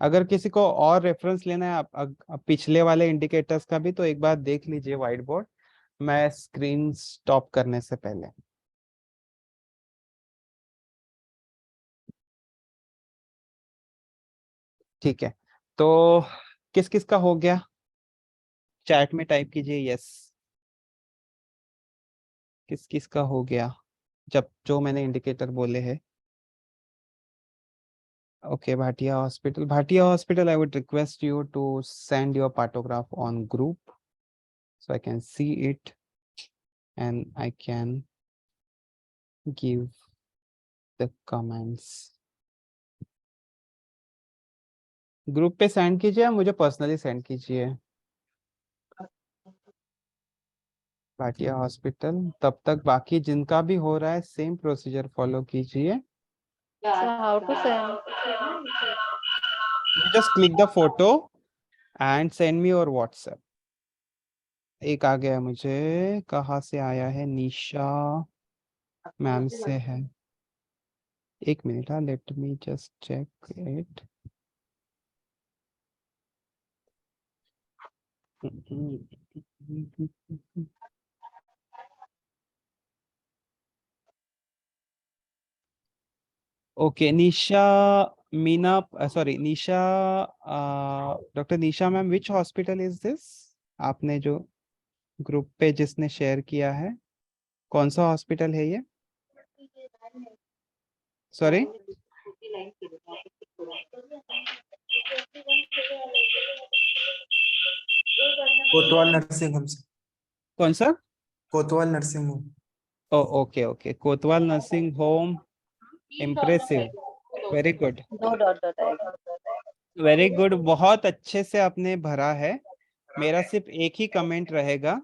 अगर किसी को और रेफरेंस लेना है पिछले वाले इंडिकेटर्स का भी, तो एक बार देख लीजिए व्हाइट बोर्ड, मैं स्क्रीन स्टॉप करने से पहले। ठीक है, तो किस किस का हो गया? चैट में टाइप कीजिए यस। किस किस का हो गया जब जो मैंने इंडिकेटर बोले हैं? Okay, Bhatia hospital, I would request you to send your partograph on group so I can see it and I can give the comments. Group पे सेंड कीजिए या मुझे पर्सनली सेंड कीजिए? भाटिया हॉस्पिटल। तब तक बाकी जिनका भी हो रहा है सेम प्रोसीजर फॉलो कीजिए। So how to send? You just click the photo and send me or WhatsApp. एक आ गया मुझे, कहाँ से आया है? निशा मैम से है। एक मिनट, हाँ, let me just check it. Okay, Nisha Meena, sorry Nisha, doctor Nisha ma'am, which hospital is this? आपने जो ग्रुप पे जिसने शेयर किया है, कौन सा हॉस्पिटल है ये? सॉरी, कोतवाल नर्सिंग होम से। कौन सा? कोतवाल नर्सिंग होम। ओ okay okay, Kotwal nursing home. Impressive, very good, दो डॉट डॉट आएगा। वेरी गुड, बहुत अच्छे से आपने भरा है। मेरा सिर्फ एक ही कमेंट रहेगा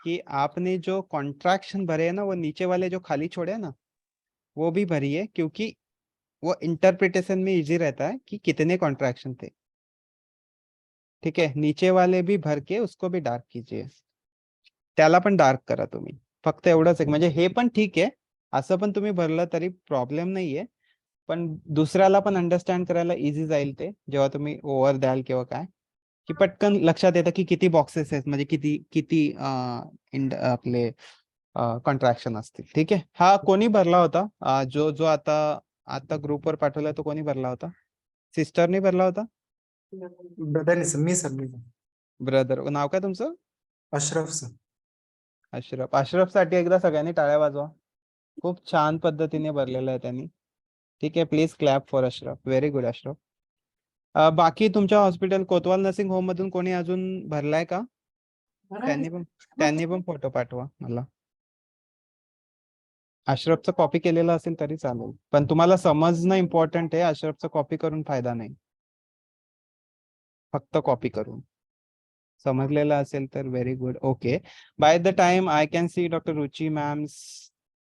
कि आपने जो कॉन्ट्रैक्शन भरे हैं ना, वो नीचे वाले जो खाली छोड़े हैं ना, वो भी भरिए, क्योंकि वो इंटरप्रिटेशन में इजी रहता है कि कितने कॉन्ट्रैक्शन थे। ठीक है, नीचे वाले भी भर के उसको भी डार्क कीजिए. त्याला पण डार्क करा तुम्ही. फक्त एवढंच एक, म्हणजे हे पण ठीक आहे, असं पण तुम्ही भरलं तरी प्रॉब्लेम नाहीये, पण दुसऱ्याला पण अंडरस्टँड करायला इझी जाईल ते, जेव्हा तुम्ही ओव्हर द्याल किंवा काय, की पटकन लक्षात येतं की किती बॉक्सेस आहेत, म्हणजे किती किती आपले कॉन्ट्रॅक्शन असतील. ठीक आहे, हा कोणी भरला होता? जो जो आता आता ग्रुपवर पाठवलाय तो कोणी भरला होता? सिस्टरने भरला होता? ब्रदर सर, मी सर, मी ब्रदर. नाव काय तुमचं? अशरफ सर. अशरफ. अशरफ साठी एकदा सगळ्यांनी टाळ्या वाजवा. खूप छान पद्धतीने भरलेलं आहे त्यांनी. ठीक आहे, please clap for Ashraf. Very good Ashraf. बाकी तुमच्या हॉस्पिटल कोतवाल नर्सिंग होम मधून कोणी अजून भरलाय का? त्यांनी पण फोटो पाठवा मला. अशरफचं कॉपी केलेलं असेल तरी चालेल, पण तुम्हाला समजणं इम्पॉर्टंट आहे. अशरफचं कॉपी करून फायदा नाही, फक्त कॉपी करून समजलेलं असेल तर very good. Okay, by the time I can C doctor Ruchi ma'am's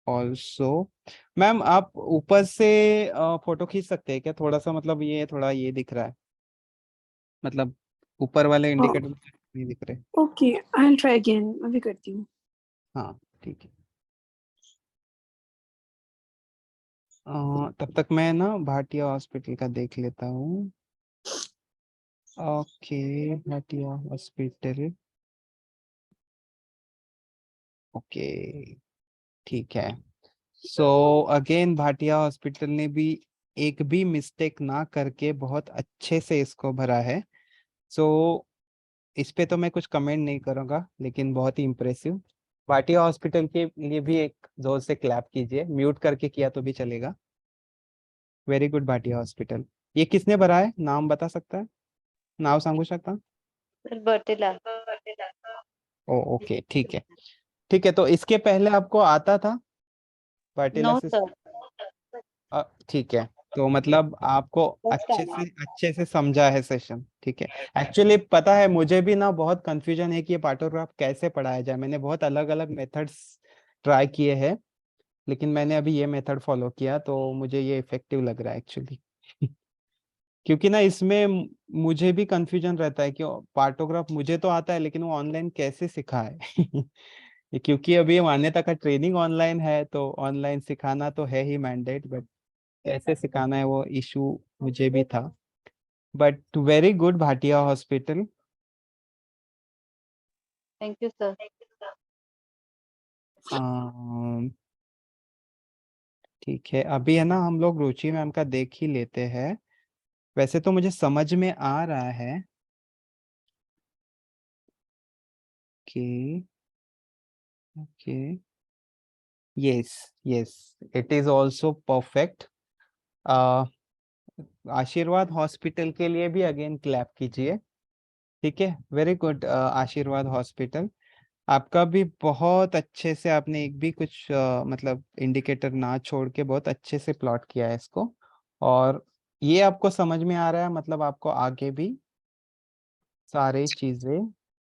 also. Ma'am आप ऊपर से फोटो खींच सकते हैं क्या? थोड़ा सा, मतलब ये थोड़ा ये दिख रहा है, मतलब ऊपर वाले इंडिकेटर नहीं दिख रहे. Okay, I will try again, अभी करती हूँ. हाँ ठीक है. तब तक मैं ना भाटिया हॉस्पिटल का देख लेता हूँ. Okay, Bhatia hospital. ओके ठीक है. सो अगेन भाटिया हॉस्पिटल ने भी एक भी मिस्टेक ना करके बहुत अच्छे से इसको भरा है. सो इस पे तो मैं कुछ कमेंट नहीं करूंगा, लेकिन बहुत ही इम्प्रेसिव. भाटिया हॉस्पिटल के लिए भी एक जोर से क्लैप कीजिए, म्यूट करके किया तो भी चलेगा. Very good Bhatia hospital. ये किसने भरा है, नाम बता सकता है? नाव सांगू शकता? सर बर्टिला। ओ ओके ठीक है. ठीक है, तो इसके पहले आपको आता था भाटिया नो से? सर। ठीक है, तो मतलब आपको अच्छे से समझा है सेशन. ठीक है. एक्चुअली पता है, मुझे भी ना बहुत कंफ्यूजन है कि ये पार्टोग्राफ कैसे पढ़ाया जाए. मैंने बहुत अलग अलग मेथड्स ट्राई किए हैं, लेकिन मैंने अभी ये मेथड फॉलो किया, तो मुझे ये इफेक्टिव लग रहा है एक्चुअली. क्योंकि ना इसमें मुझे भी कंफ्यूजन रहता है कि पार्टोग्राफ मुझे तो आता है, लेकिन वो ऑनलाइन कैसे सिखाए. क्योंकि अभी ये मान्यता का ट्रेनिंग ऑनलाइन है, तो ऑनलाइन सिखाना तो है ही मैंडेट, बट कैसे सिखाना है वो इशू मुझे भी था. But very good Bhatia hospital. Thank you sir. ठीक है, अभी है ना हम लोग रुचि मैम का देख ही लेते हैं. वैसे तो मुझे समझ में आ रहा है कि okay, yes yes, it is also perfect. आशीर्वाद हॉस्पिटल के लिए भी अगेन क्लैप कीजिए. ठीक है, वेरी गुड आशीर्वाद हॉस्पिटल. आपका भी बहुत अच्छे से, आपने एक भी कुछ मतलब इंडिकेटर ना छोड़ के बहुत अच्छे से प्लॉट किया है इसको, और ये आपको समझ में आ रहा है, मतलब आपको आगे भी सारे चीजें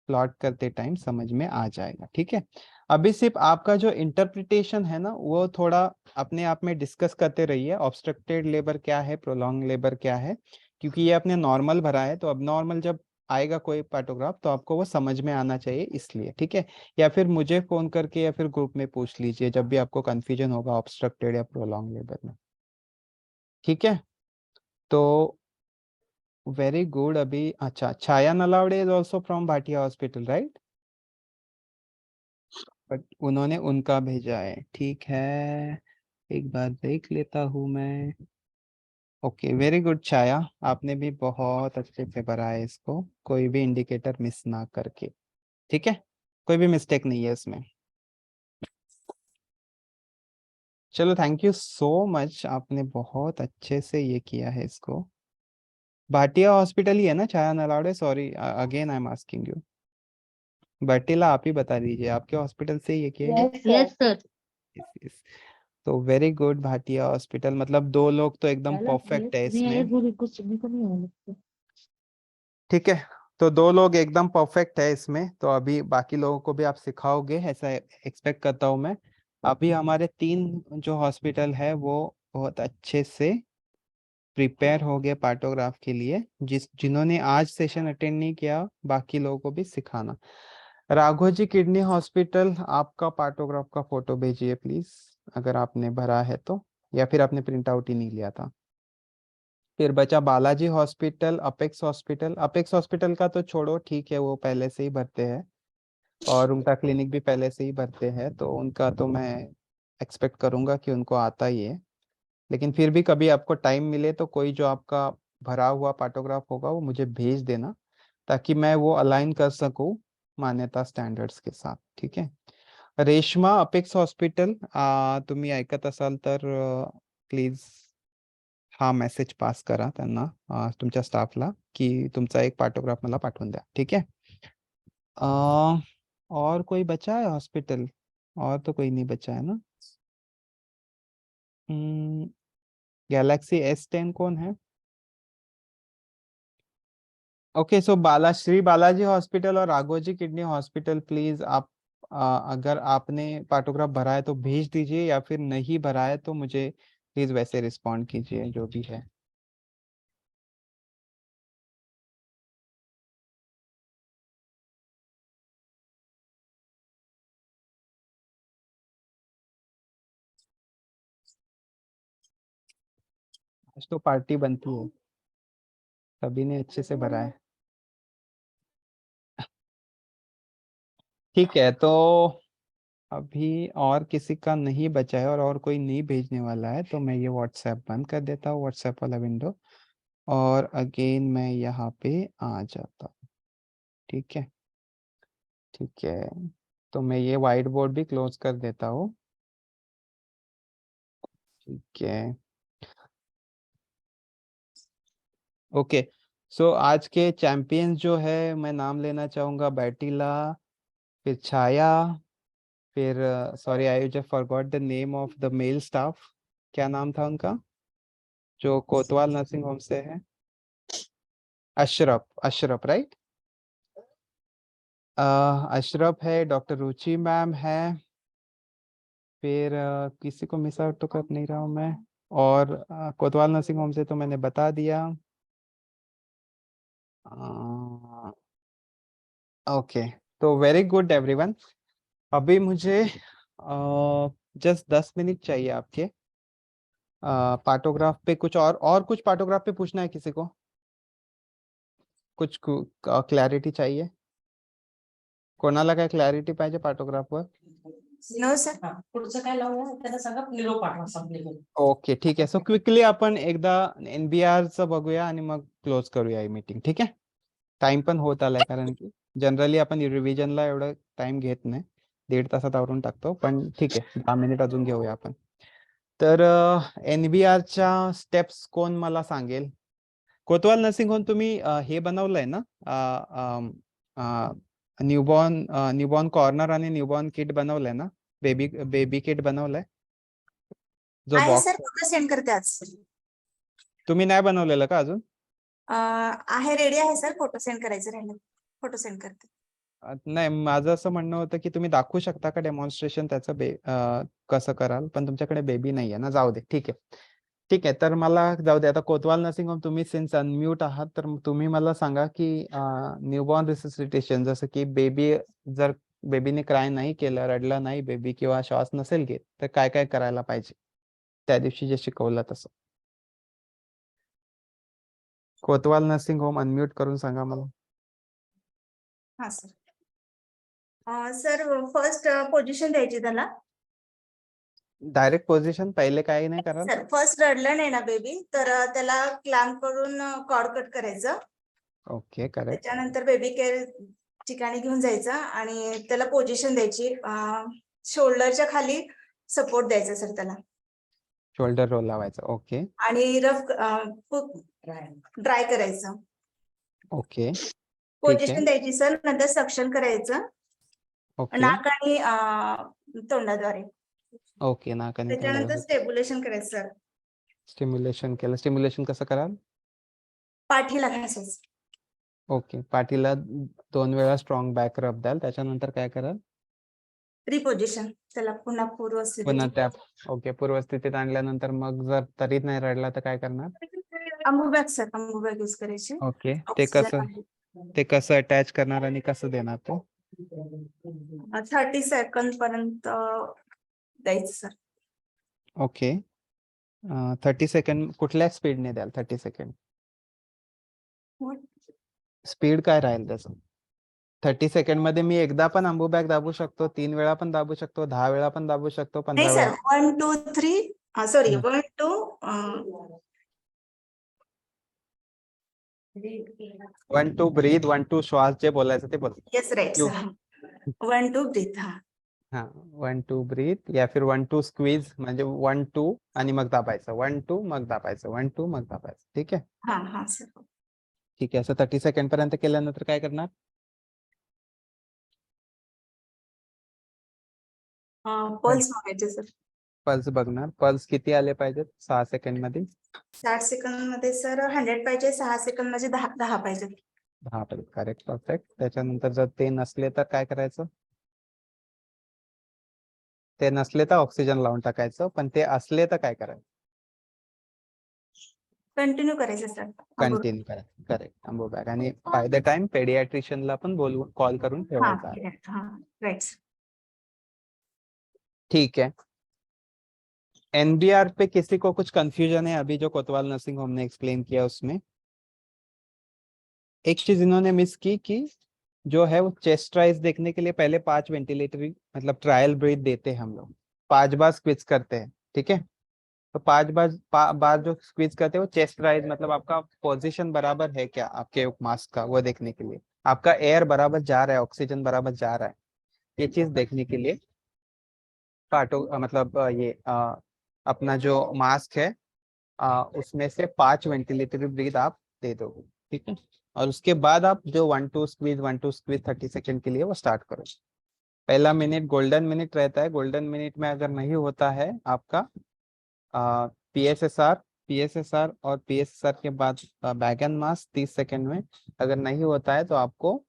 प्लॉट करते टाइम समझ में आ जाएगा. ठीक है, अभी सिर्फ आपका जो इंटरप्रिटेशन है ना, वो थोड़ा अपने आप में डिस्कस करते रहिए. ऑब्स्ट्रक्टेड लेबर क्या है, प्रोलॉन्ग लेबर क्या है, क्योंकि ये आपने नॉर्मल भरा है, तो अब नॉर्मल जब आएगा कोई पार्टोग्राफ तो आपको वो समझ में आना चाहिए, इसलिए. ठीक है, या फिर मुझे फोन करके या फिर ग्रुप में पूछ लीजिए जब भी आपको कंफ्यूजन होगा ऑब्स्ट्रक्टेड या प्रोलॉन्ग लेबर में. ठीक है, तो वेरी गुड। अभी अच्छा, Chhaya Nalawade is also from Bhatia hospital right, but उन्होंने उनका भेजा है, ठीक है, एक बार देख लेता हूँ मैं। ओके वेरी गुड छाया, आपने भी बहुत अच्छे से भरा है इसको, कोई भी इंडिकेटर मिस ना करके, ठीक है, कोई भी मिस्टेक नहीं है इसमें। चलो थैंक यू सो मच, आपने बहुत अच्छे से ये किया है इसको। भाटिया हॉस्पिटल ही है ना Chhaya Nalawade, sorry again I am asking you. बटीला आप ही बता दीजिए, आपके हॉस्पिटल से ये किया है? Yes, sir. Yes, yes. तो वेरी गुड भाटिया हॉस्पिटल, मतलब 2 लोग तो एकदम परफेक्ट है इसमें, ठीक है, तो 2 लोग एकदम परफेक्ट है इसमें, तो अभी बाकी लोगों को भी आप सिखाओगे ऐसा एक्सपेक्ट करता हूँ मैं। अभी हमारे 3 जो हॉस्पिटल है वो बहुत अच्छे से प्रिपेयर हो गए पार्टोग्राफ के लिए, जिन्होंने आज सेशन अटेंड नहीं किया बाकी लोगों को भी सिखाना। राघोजी किडनी हॉस्पिटल, आपका पार्टोग्राफ का फोटो भेजिए प्लीज, अगर आपने भरा है तो, या फिर आपने प्रिंट आउट ही नहीं लिया था। फिर बचा Balaji hospital, apex hospital. Apex hospital का तो छोड़ो, ठीक है, वो पहले से ही भरते हैं और उनका क्लिनिक भी पहले से ही भरते हैं, तो उनका तो मैं एक्सपेक्ट करूंगा कि उनको आता ही है। लेकिन फिर भी कभी आपको टाइम मिले तो कोई जो आपका भरा हुआ पार्टोग्राफ होगा वो मुझे भेज देना, ताकि मैं वो अलाइन कर सकूं मान्यता स्टँडर्ड्स के साथ, ठीक आहे। रेश्मा अपेक्स हॉस्पिटल, तुम्ही ऐकत असाल तर प्लीज हा मेसेज पास करा त्यांना, तुमच्या स्टाफला, की तुमचा एक पार्टोग्राफ मला पाठवून द्या, ठीक है। और कोई बचा है हॉस्पिटल? और तो कोई नहीं बचा है ना। गैलेक्सी S10 कौन है? Okay so Shri Balaji hospital और राघोजी किडनी हॉस्पिटल, प्लीज आप अगर आपने पार्टोग्राफ भरा है तो भेज दीजिए, या फिर नहीं भरा है तो मुझे प्लीज वैसे रिस्पॉन्ड कीजिए जो भी है। आज तो पार्टी बनती है, सभी ने अच्छे से भरा है, ठीक है। तो अभी और किसी का नहीं बचा है और कोई नहीं भेजने वाला है, तो मैं ये व्हाट्सएप बंद कर देता हूँ, व्हाट्सएप वाला विंडो, और अगेन मैं यहाँ पे आ जाता हूँ, ठीक है, ठीक है। तो मैं ये वाइट बोर्ड भी क्लोज कर देता हूँ, ठीक है, ओके। सो आज के चैंपियंस जो है मैं नाम लेना चाहूँगा, बैटिला, फिर छाया, फिर sorry I just forgot the name of the mail staff, क्या नाम था उनका जो कोतवाल नर्सिंग होम से है? अशरफ, अशरफ राइट, अशरफ है, डॉक्टर रुचि मैम है, फिर किसी को मिस आउट तो कर नहीं रहा हूँ मैं, और कोतवाल नर्सिंग होम से तो मैंने बता दिया। ओके, तो वेरी गुड एवरीवन। अभी मुझे जस्ट 10 मिनट चाहिए आपके पार्टोग्राफ पे, कुछ और कुछ पार्टोग्राफ पे पूछना है किसी को, कुछ क्लॅरिटी चाहिए? कोणाला काय क्लॅरिटी पाहिजे पार्टोग्राफवर? नो सर पुढचं काय लावूया त्याला सांगा निरोप पाठवा संपले. ओके ठीक आहे, सो क्विकली आपण एकदा NBRचं बघूया आणि मग क्लोज करूया ही मीटिंग, ठीक आहे। टाइम पण होत आलाय, कारण की जनरली आपण रिव्हिजनला एवढं टाइम घेत नाही, 1.5 तासात आवरून टाकतो, पण ठीक आहे 10 मिनिट अजून घेऊया आपण। तर NBRच्या स्टेप्स कोण मला सांगेल? कोतवाल नर्सिंग होम तुम्ही हे बनवलंय ना, न्यूबॉर्न कॉर्नर आणि न्यूबॉर्न किट बनवलंय ना, बेबी किट बनवलंय जो आहे बॉक्स? सर फोटो सेंड करते आज तुम्ही नाही बनवलेलं का अजून? आहे रेडी आहे सर फोटो सेंड करायचं राहिलं फोटो सेंड करते. नाही, माझं असं म्हणणं होतं की तुम्ही दाखवू शकता का डेमॉन्स्ट्रेशन त्याचं कसं कराल, पण तुमच्याकडे बेबी नाहीये ना, जाऊ दे, ठीक आहे, ठीक आहे, तर मला जाऊ दे आता। कोतवाल नर्सिंग होम तुम्ही सिन्स अनम्यूट आहात, तर तुम्ही मला सांगा की न्यूबॉर्न रिससिटेशन, जसं की बेबी, जर बेबीने क्राय नाही केलं, रडला नाही बेबी किंवा श्वास नसेल घेत, तर काय काय करायला पाहिजे त्या दिवशी जे शिकवलं तसं? कोतवाल नर्सिंग होम अनम्यूट करून सांगा मला. हा सर. सर फर्स्ट पोझिशन द्यायची त्याला. डायरेक्ट पोझिशन पहिले काही नाही कराल. सर फर्स्ट रडलं नाही ना बेबी, तर त्याला क्लॅम्प करून कॉर्ड कट करायचं. Okay correct. त्याच्यानंतर बेबी केअर ठिकाणी घेऊन जायचं आणि त्याला पोझिशन द्यायची. शोल्डरच्या खाली सपोर्ट द्यायचा सर त्याला. शोल्डर रोल लावायचं. ओके आणि रफ ड्राय करायचं. ओके पोझिशन द्यायची सर. नंतर सक्शन करायचं ओके नाक आणि तोंडाद्वारे. ओके नाकाने त्याच्यानंतर स्टेबुलेशन करायचं सर. स्टिम्युलेशन केलं. स्टिम्युलेशन कसं कराल. पाठीला घासायचं. ओके पाठीला 2 वेळा स्ट्रॉंग बॅक रब द्याल. त्याच्यानंतर काय कराल. रिपोजिशन त्याला पुन्हा पूर्व पुन्हा स्थितीत. त्या ओके पूर्व स्थितीत आणल्यानंतर मग जर तरी नाही रडला तर काय करणार. अंबुबॅग सर. अंबुबॅग यूज करायची. ओके ऑक्सिजन ते कसं अटॅच करणार आणि कसं देणार ते. 30 सेकंद पर्यंत द्यायचं सर. ओके 30 सेकंड कुठल्या स्पीडने द्याल. 30 सेकंड स्पीड काय राहील त्याचं. 30 सेकंड मध्ये मी एकदा पण अंबुबॅग दाबू शकतो, 3 वेळा पण दाबू शकतो, 10 वेळा पण दाबू शकतो, 15 नाही वेळा. सर. 1 2 3 सॉरी 1 2 1 2 ब्रीथ 1 2 श्वास जे बोलायचं ते बोल. Yes right sir. 1 2 ब्रीथ. हा 1 2 ब्रीथ या फिर 1 2 स्क्वीज म्हणजे 1 2 आणि मग दाबायचं. 1 2 मग दाबायचं. 1 2 मग दाबायचं. ठीक आहे. हा सर. ठीक आहे. असं 30 सेकंड पर्यंत केल्यानंतर काय करणार. पल्स बघायचे सर. पल्स बघणार. पल्स किती आले पाहिजेत 6 सेकंड मध्ये. 60 सेकंद मध्ये सर 100 पाहिजे. 6 सेकंद मध्ये 10 पाहिजे. 10 पर्यंत करेक्ट परफेक्ट. त्याच्यानंतर जर ते नसले तर काय करायचं. ते नसले तर ऑक्सिजन लावून टाकायचं. पण ते असले तर काय करायचं. कंटिन्यू करायचं सर. कंटिन्यू करायचं. करेक्ट अंबुबॅग. आणि बाय द टाइम पेडियाट्रिशियनला पण बोलवून कॉल करून ठेवायचा. राईट. ठीक है. एनबीआर पे किसी को कुछ कंफ्यूजन है अभी जो कोतवाल नर्सिंग होम ने एक्सप्लेन किया उसमें. एक चीज इन्होंने मिस की कि जो है वो चेस्ट राइज देखने के लिए पहले 5 वेंटिलेटरी मतलब ट्रायल ब्रीथ देते हैं हम लोग. 5 बार स्क्विज करते हैं. ठीक है. तो 5 बार जो स्क्विज करते हैं वो चेस्ट राइज मतलब आपका पोजीशन बराबर है क्या आपके मास्क का वो देखने के लिए. आपका एयर बराबर जा रहा है, ऑक्सीजन बराबर जा रहा है, ये चीज देखने के लिए पार्टो मतलब ये अपना जो मास्क है उसमें से 5 वेंटिलेटरी ब्रीथ आप दे दोगे. ठीक है. और उसके बाद आप जो 1 2 स्क्वीज 30 सेकंड के लिए वो स्टार्ट करो. पहला मिनट गोल्डन मिनट रहता है. गोल्डन मिनट में अगर नहीं होता है आपका पीएसएसआर और पीएसएसआर के बाद बैग एंड मास्क 30 सेकंड में अगर नहीं होता है तो आपको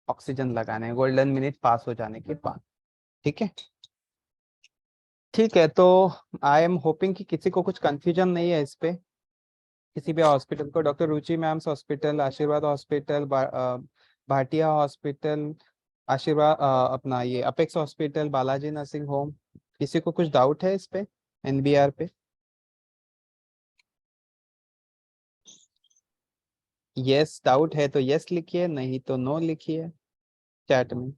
ऑक्सीजन लगाना है गोल्डन मिनट पास हो जाने के बाद. ठीक है. ठीक है. तो आई एम होपिंग कि किसी को कुछ कंफ्यूजन नहीं है इस पे. किसी भी हॉस्पिटल को डॉक्टर रुचि मैम्स हॉस्पिटल, आशीर्वाद हॉस्पिटल, भाटिया हॉस्पिटल, आशीर्वाद अपना ये apex hospital, Balaji nursing home, किसी को कुछ डाउट है इस पे एनबीआर पे. यस डाउट है तो यस लिखिए, नहीं तो नो लिखिए चैट में,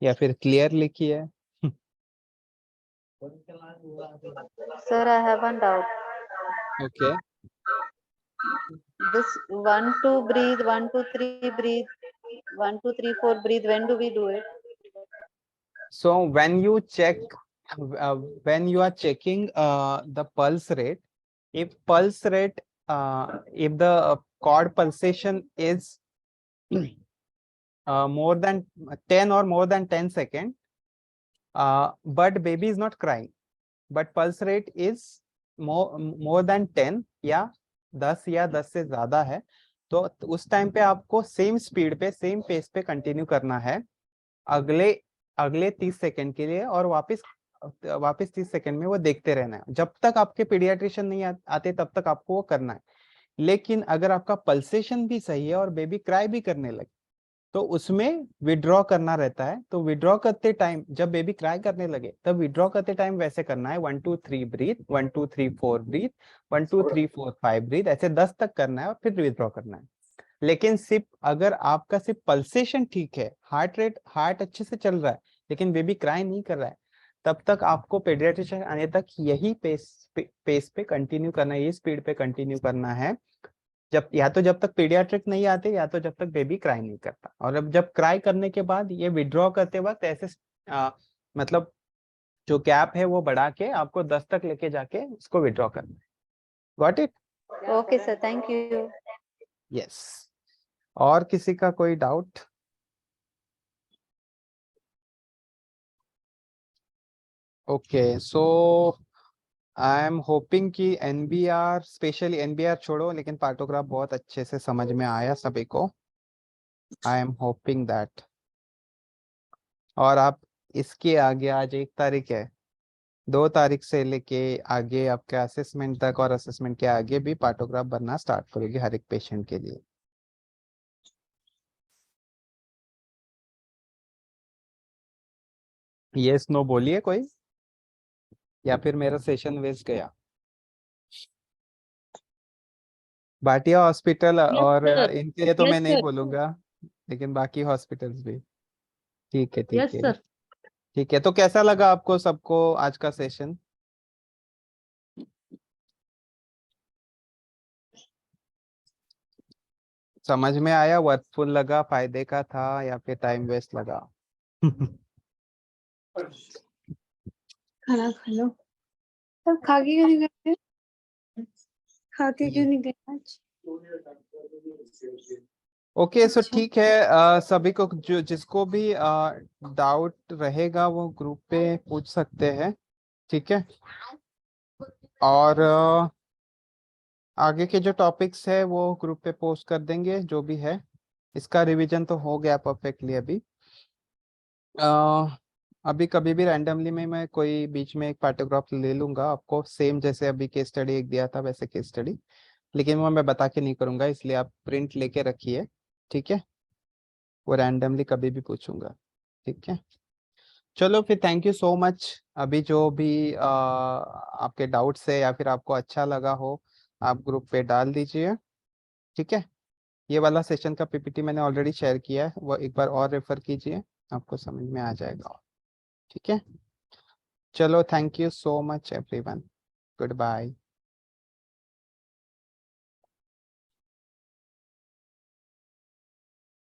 या फिर क्लियर लिखिए. Sir, I have one doubt. Okay. This 1 2 breathe, 1 2 3 breathe, 1 2 3 4 breathe. When do we do it? So when you check when you are checking the pulse rate, if if the cord pulsation is more than 10 or more than 10 seconds, but baby is not crying, but pulse rate is more than 10 या 10 या 10 से ज्यादा है, तो उस time पे आपको same speed पे सेम पेस पे कंटिन्यू करना है अगले 30 सेकंड के लिए, और वापस 30 सेकंड में वो देखते रहना है. जब तक आपके पीडियाट्रिशियन नहीं आते तब तक आपको वो करना है. लेकिन अगर आपका पल्सेशन भी सही है और बेबी क्राई भी करने लगे तो उसमें विड्रॉ करना रहता है। तो विड्रॉ करते टाइम जब बेबी क्राई करने लगे तब विड्रॉ करते टाइम वैसे करना है, 1 2 3 ब्रीथ, 1 2 3 4 ब्रीथ, 1 2 3 4 5 ब्रीथ, ऐसे 10 तक करना है और फिर विड्रॉ करना है। लेकिन सिर्फ अगर आपका सिर्फ पल्सेशन ठीक है, हार्ट अच्छे से चल रहा है, लेकिन बेबी क्राई नहीं कर रहा है, तब तक आपको पेडियाट्रिशियन आने तक यही पेस पे कंटिन्यू करना है, यही स्पीड पे कंटिन्यू करना है, जब तक पीडियाट्रिक नहीं आते या तो जब तक बेबी क्राई नहीं करता। और अब जब क्राई करने के बाद ये विड्रॉ करते वक्त ऐसे मतलब जो गैप है वो बढ़ा के आपको 10 तक लेके जाके उसको विड्रॉ करना है। Got it? Okay, sir. Thank you. Yes. और किसी का कोई doubt? Okay, so I am hoping कि एनबीआर, स्पेशली एनबीआर छोड़ो, लेकिन पार्टोग्राफ बहुत अच्छे से समझ में आया सभी को। I am hoping that. और आप इसके आगे, आज 1 तारीख है, 2 तारीख से लेके आगे आपके असेसमेंट तक और असेसमेंट के आगे भी पार्टोग्राफ बनना स्टार्ट करोगे हर एक पेशेंट के लिए। यस नो बोलिए कोई, या फिर मेरा सेशन वेस्ट गया। भाटिया हॉस्पिटल और इनके लिए तो मैं नहीं बोलूंगा, लेकिन बाकी हॉस्पिटल्स भी। ठीक है, ठीक है, ठीक है। तो कैसा लगा आपको सबको आज का सेशन? समझ में आया? वर्थफुल लगा, फायदे का था, या फिर टाइम वेस्ट लगा? खाना खा लो। तब खा के क्यों नहीं गए? खा के क्यों नहीं गए आज? ओके, सो अच्छा। ठीक है। सभी को जो जिसको भी डाउट रहेगा वो ग्रुप पे पूछ सकते हैं, ठीक है? और आगे के जो टॉपिक्स है वो ग्रुप पे पोस्ट कर देंगे जो भी है। इसका रिवीजन तो हो गया परफेक्टली अभी। अभी कभी भी रैंडमली में मैं कोई बीच में एक पैराग्राफ ले लूंगा आपको, सेम जैसे अभी केस स्टडी एक दिया था वैसे केस स्टडी, लेकिन वो मैं बता के नहीं करूंगा, इसलिए आप प्रिंट लेके रखिए, ठीक है? वो रैंडमली कभी भी पूछूंगा, ठीक है? चलो फिर, थैंक यू सो मच। अभी जो भी आपके डाउट्स है या फिर आपको अच्छा लगा हो, आप ग्रुप पे डाल दीजिए, ठीक है? ये वाला सेशन का पीपीटी मैंने ऑलरेडी शेयर किया है, वो एक बार और रेफर कीजिए, आपको समझ में आ जाएगा, ठीक है? चलो, thank you so much everyone, good bye.